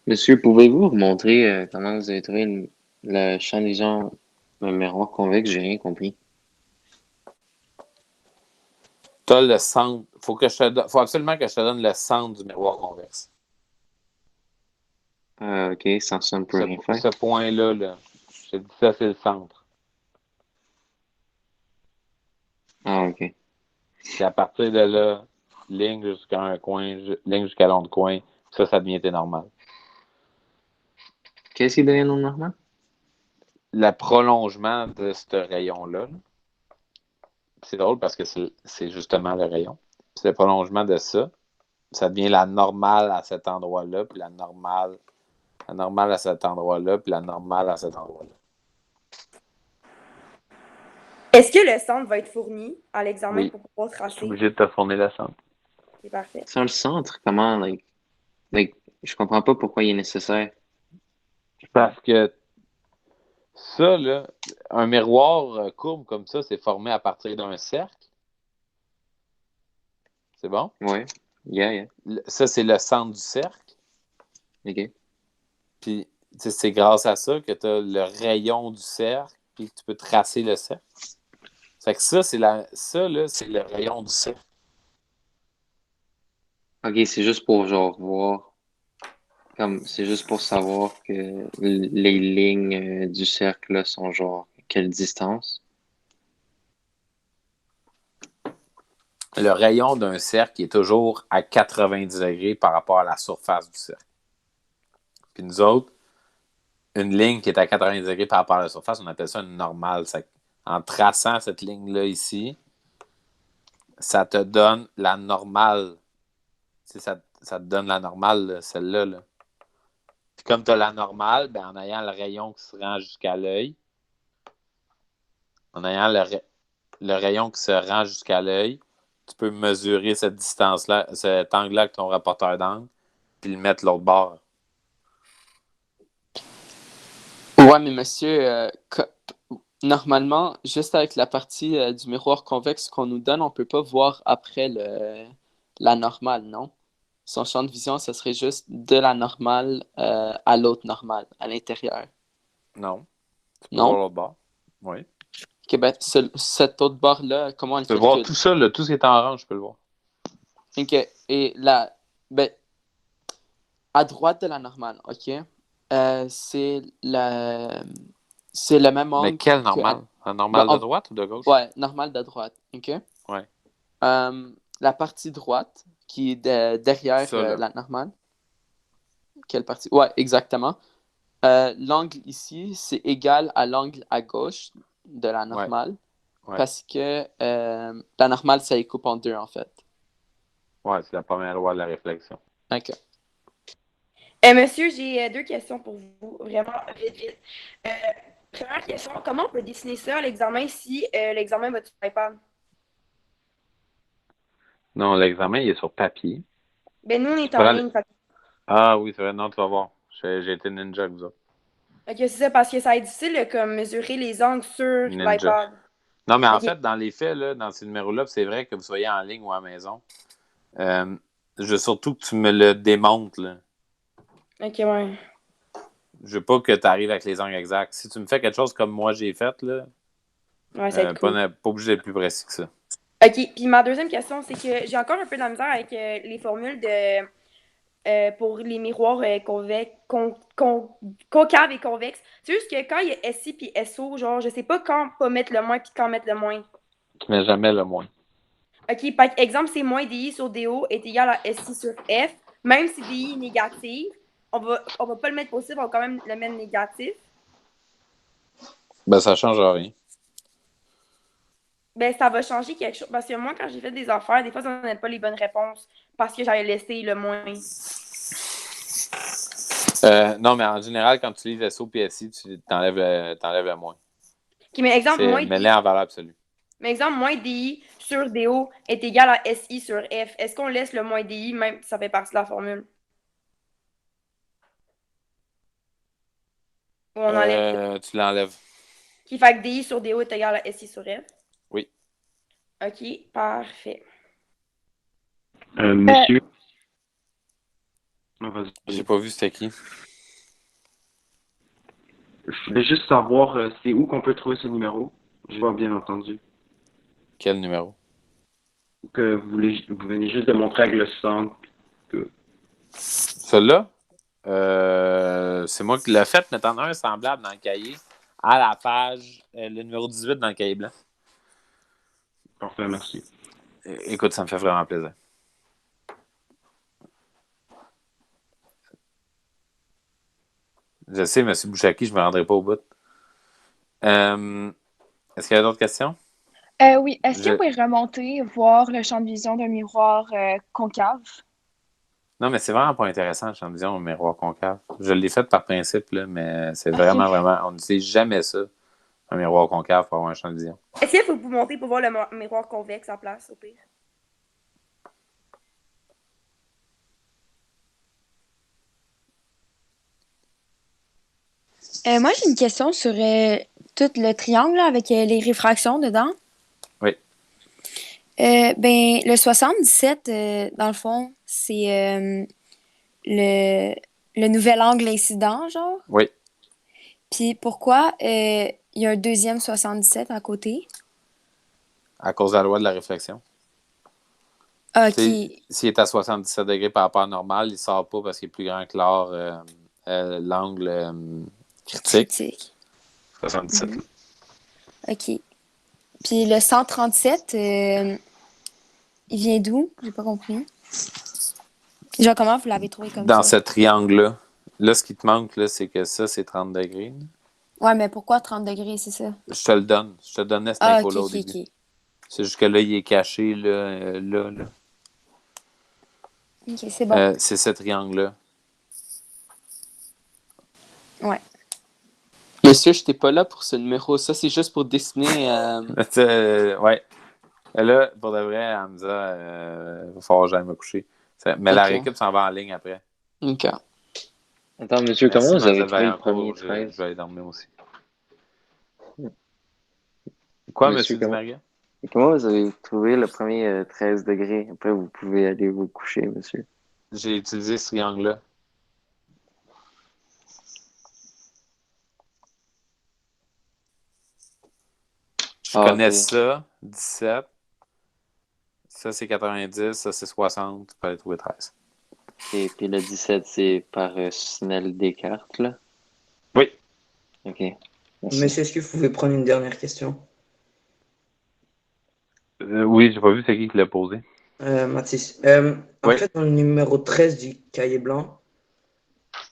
Monsieur, pouvez-vous montrer comment vous avez trouvé le champ des gens un miroir convexe? J'ai rien compris. Tu as le centre. Faut absolument que je te donne le centre du miroir convexe. OK, sans ça, on ne peut rien faire. Ce point-là, là, je te dis ça, c'est le centre. Ah, ok. Puis à partir de là, ligne jusqu'à un coin, ligne jusqu'à l'autre coin, ça devient T normal. Qu'est-ce qui devient non normal? Le prolongement de ce rayon-là, c'est drôle parce que c'est justement le rayon. C'est le prolongement de ça. Ça devient la normale à cet endroit-là, puis la normale à cet endroit-là, puis la normale à cet endroit-là. Est-ce que le centre va être fourni à l'examen Oui. pour pouvoir Je suis tracer? obligé de te fournir le centre. C'est parfait. Sans le centre, comment, je comprends pas pourquoi il est nécessaire. Parce que ça, là, un miroir courbe comme ça, c'est formé à partir d'un cercle. C'est bon? Ouais. Yeah. Ça, c'est le centre du cercle. OK. Puis, c'est grâce à ça que tu as le rayon du cercle, puis tu peux tracer le cercle. Fait que ça, c'est le rayon du cercle. OK, c'est juste pour, genre, voir. C'est juste pour savoir que les lignes du cercle là, sont, genre, quelle distance? Le rayon d'un cercle est toujours à 90 degrés par rapport à la surface du cercle. Puis nous autres, une ligne qui est à 90 degrés par rapport à la surface, on appelle ça une normale. En traçant cette ligne-là ici, ça te donne la normale. Ça te donne la normale, celle-là. Là. Puis comme tu as la normale, ben, en ayant le rayon qui se rend jusqu'à l'œil, en ayant le rayon qui se rend jusqu'à l'œil, tu peux mesurer cette distance-là, cet angle-là avec ton rapporteur d'angle, puis le mettre l'autre bord. Ouais, mais monsieur, normalement, juste avec la partie du miroir convexe qu'on nous donne, on peut pas voir après la normale, non? Son champ de vision, ce serait juste de la normale à l'autre normale, à l'intérieur. Non. Tu peux Non? voir l'autre bord. Oui. Ok, ben, cette autre barre-là, comment elle Tu peux voir tout ça, là, tout ce qui est en orange, tu peux le voir. Ok, et ben, à droite de la normale, ok? C'est le même angle. Mais quelle normale? La normale de droite ou de gauche? Ouais, normale de droite, ok? Ouais. La partie droite, qui est derrière Ça, la normale. Quelle partie? Ouais, exactement. L'angle ici, c'est égal à l'angle à gauche de la normale. Ouais. Parce que la normale, ça les coupe en deux, en fait. Ouais, c'est la première loi de la réflexion. Ok. Monsieur, j'ai deux questions pour vous, vraiment vite. Première question, comment on peut dessiner ça à l'examen si l'examen va sur iPad? Non, l'examen, il est sur papier. Ben, nous, on est en ligne. Ah oui, c'est vrai. Non, tu vas voir. J'ai été ninja avec vous autres. Ok, c'est ça, parce que ça va être difficile de comme, mesurer les angles sur l'iPad. Non, mais en fait, dans les faits, là, dans ces numéros-là, c'est vrai que vous soyez en ligne ou à la maison. Je veux surtout que tu me le démontres. Là. Ok, ouais. Je veux pas que tu arrives avec les angles exacts. Si tu me fais quelque chose comme moi j'ai fait, là, ouais, ça va être cool. pas obligé d'être plus précis que ça. Ok, puis ma deuxième question, c'est que j'ai encore un peu de la misère avec les formules pour les miroirs concaves et convexes. C'est juste que quand il y a SI puis SO, genre, je sais pas quand pas mettre le moins puis quand mettre le moins. Tu mets jamais le moins. Ok, par exemple, c'est moins DI sur DO est égal à SI sur F. Même si DI est négatif, on va pas le mettre positif, on va quand même le mettre négatif. Ben, ça change rien. Ben, ça va changer quelque chose. Parce que moi, quand j'ai fait des affaires, des fois, ça ne donnait pas les bonnes réponses parce que j'avais laissé le moins. Non, mais en général, quand tu lis SO et SI, tu t'enlèves le moins. Ok, mais exemple, moins mets-les en valeur absolue. Mais exemple, moins DI sur DO est égal à SI sur F. Est-ce qu'on laisse le moins DI même si ça fait partie de la formule? Ou on enlève? Tu l'enlèves. Qui fait que DI sur DO est égal à SI sur F? Oui. Ok, parfait. Monsieur. J'ai pas vu c'était qui. Je voulais juste savoir c'est où qu'on peut trouver ce numéro. J'ai pas bien entendu. Quel numéro? Que vous venez juste de montrer avec le centre. Celui-là? C'est moi qui l'ai fait, mais t'en as un semblable dans le cahier, à la page, le numéro 18 dans le cahier blanc. Bon. parfait, merci. Écoute, ça me fait vraiment plaisir. Je sais, M. Bouchaki, je ne me rendrai pas au bout. Est-ce qu'il y a d'autres questions? Oui. Est-ce que vous pouvez remonter, voir le champ de vision d'un miroir concave? Non, mais c'est vraiment pas intéressant, le champ de vision au miroir concave. Je l'ai fait par principe, là, mais c'est vraiment. On n'utilise jamais ça, un miroir concave pour avoir un champ de vision. Est-ce qu'il faut vous monter pour voir le miroir convexe en place, au pire? Moi, j'ai une question sur tout le triangle là, avec les réfractions dedans. Oui. Le 77, dans le fond, c'est le nouvel angle incident, genre. Oui. Puis pourquoi il y a un deuxième 77 à côté? À cause de la loi de la réflexion. OK. S'il est à 77 degrés par rapport à normal, il ne sort pas parce qu'il est plus grand que l'angle critique. 77. OK. Puis le 137, il vient d'où? J'ai pas compris. Genre, comment vous l'avez trouvé comme ça? Dans ce triangle-là. Là, ce qui te manque, là, c'est que ça, c'est 30 degrés. Ouais, mais pourquoi 30 degrés, c'est ça? Je te le donne. Je te donnais cette info-là au début. OK. C'est juste que là, il est caché, là. OK, c'est bon. C'est ce triangle-là. Ouais. Monsieur, je n'étais pas là pour ce numéro. Ça, c'est juste pour dessiner. Ouais. Là, pour de vrai, Hamza, il va falloir que j'aille me coucher. Mais la rééquipe s'en va en ligne après. OK. Attends, monsieur, Merci, comment vous avez Marcel trouvé le Vaillancourt. premier Je 13? vais aller dormir aussi. Quoi, Monsieur, Monsieur Di Maria? comment vous avez trouvé le premier 13 degrés? Après, vous pouvez aller vous coucher, monsieur. J'ai utilisé ce triangle-là. Je connais ok. ça, 17. Ça, c'est 90. Ça, c'est 60. Il fallait trouver 13. Et puis le 17, c'est par Snell Descartes, là? Oui. Ok. Merci. Monsieur, est-ce que vous pouvez prendre une dernière question? Oui, j'ai pas vu c'est qui l'a posé. Mathis. En Oui. fait, dans le numéro 13 du cahier blanc,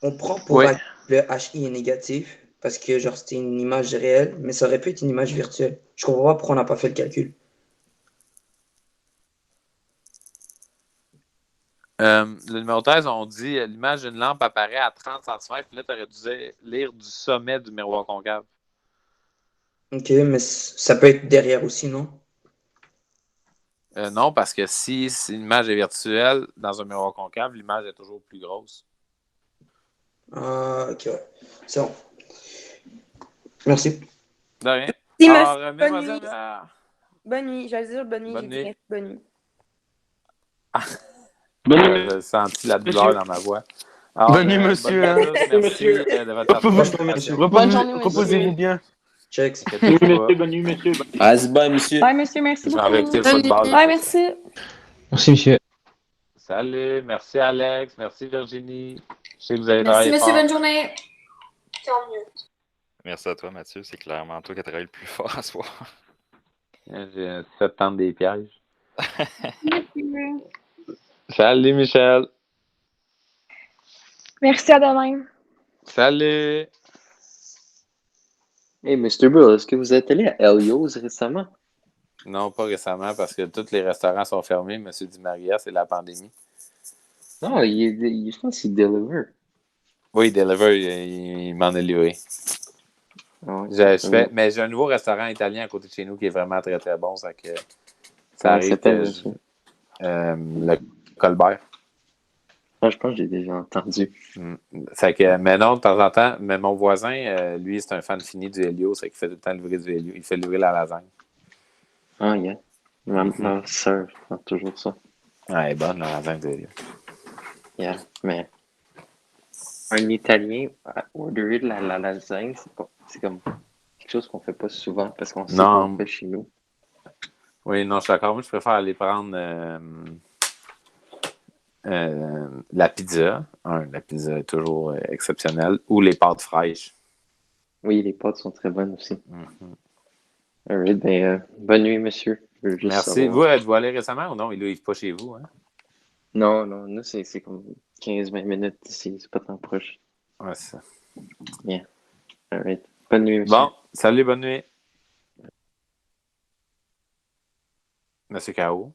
on prend pour acquis le HI est négatif parce que genre c'était une image réelle, mais ça aurait pu être une image virtuelle. Je comprends pas pourquoi on n'a pas fait le calcul. Le numéro 13, on dit l'image d'une lampe apparaît à 30 cm. Puis là, tu aurais dû lire du sommet du miroir concave. Ok, mais ça peut être derrière aussi, non? Non, parce que si l'image est virtuelle dans un miroir concave, l'image est toujours plus grosse. Ah, ok, ouais. C'est bon. Merci. De rien. Merci, Alors, bonne nuit. mesdemoiselles. Bonne nuit. J'allais dire bonne nuit. Bonne J'ai dit nuit. merci, bonne nuit. J'ai senti la douleur dans ma voix. Alors, Bonne nuit, monsieur. bonne nuit à tous. Merci de votre participation. Bonne journée, monsieur. Reposez-vous bien. Check. Bonne nuit, monsieur. Vas-y, bye, monsieur. Bye, monsieur, merci Je vais beaucoup. arrêter le football. Bye, merci. Merci, monsieur. Salut, merci Alex, merci Virginie. Je sais que vous avez Merci, travaillé monsieur. fort. Bonne journée. Tant mieux. Merci à toi, Mathieu. C'est clairement toi qui as travaillé le plus fort à soir. J'ai 7 ans des pièges. Merci. Salut Michel. Merci, à demain. Salut. Hey, Mr. Bill, est-ce que vous êtes allé à Elio's récemment? Non, pas récemment parce que tous les restaurants sont fermés. Monsieur Di Maria, c'est la pandémie. Non, je pense qu'il deliver. Oui, il deliver, il m'en a livré. Ah ouais, Mais j'ai un nouveau restaurant italien à côté de chez nous qui est vraiment très très bon. Ça, que, ça Comment arrive il s'appelle, que monsieur? Le Colbert. Ah, je pense que j'ai déjà entendu. Mais non, de temps en temps, mais mon voisin, lui, c'est un fan fini du Helio, c'est qu'il fait tout le temps livrer du Helio. Il fait livrer la lasagne. Ah, yeah. Ma soeur fait toujours ça. Ah, elle est bonne, la lasagne du Helio. Yeah, mais un Italien orderer de la lasagne, c'est comme quelque chose qu'on fait pas souvent parce qu'on sait qu'on fait chez nous. Oui, non, je suis d'accord. Moi, je préfère aller prendre la pizza. La pizza est toujours exceptionnelle. Ou les pâtes fraîches. Oui, les pâtes sont très bonnes aussi. Alright, ben, bonne nuit, monsieur. Je veux juste Merci. savoir. Vous, êtes-vous allé récemment ou non? Il ne vit pas chez vous, hein? Non, nous, c'est comme 15-20 minutes ici. C'est pas tant proche. Ouais, c'est ça. Bien. All right. Bonne nuit, monsieur. Bon, salut, bonne nuit. Monsieur K.O.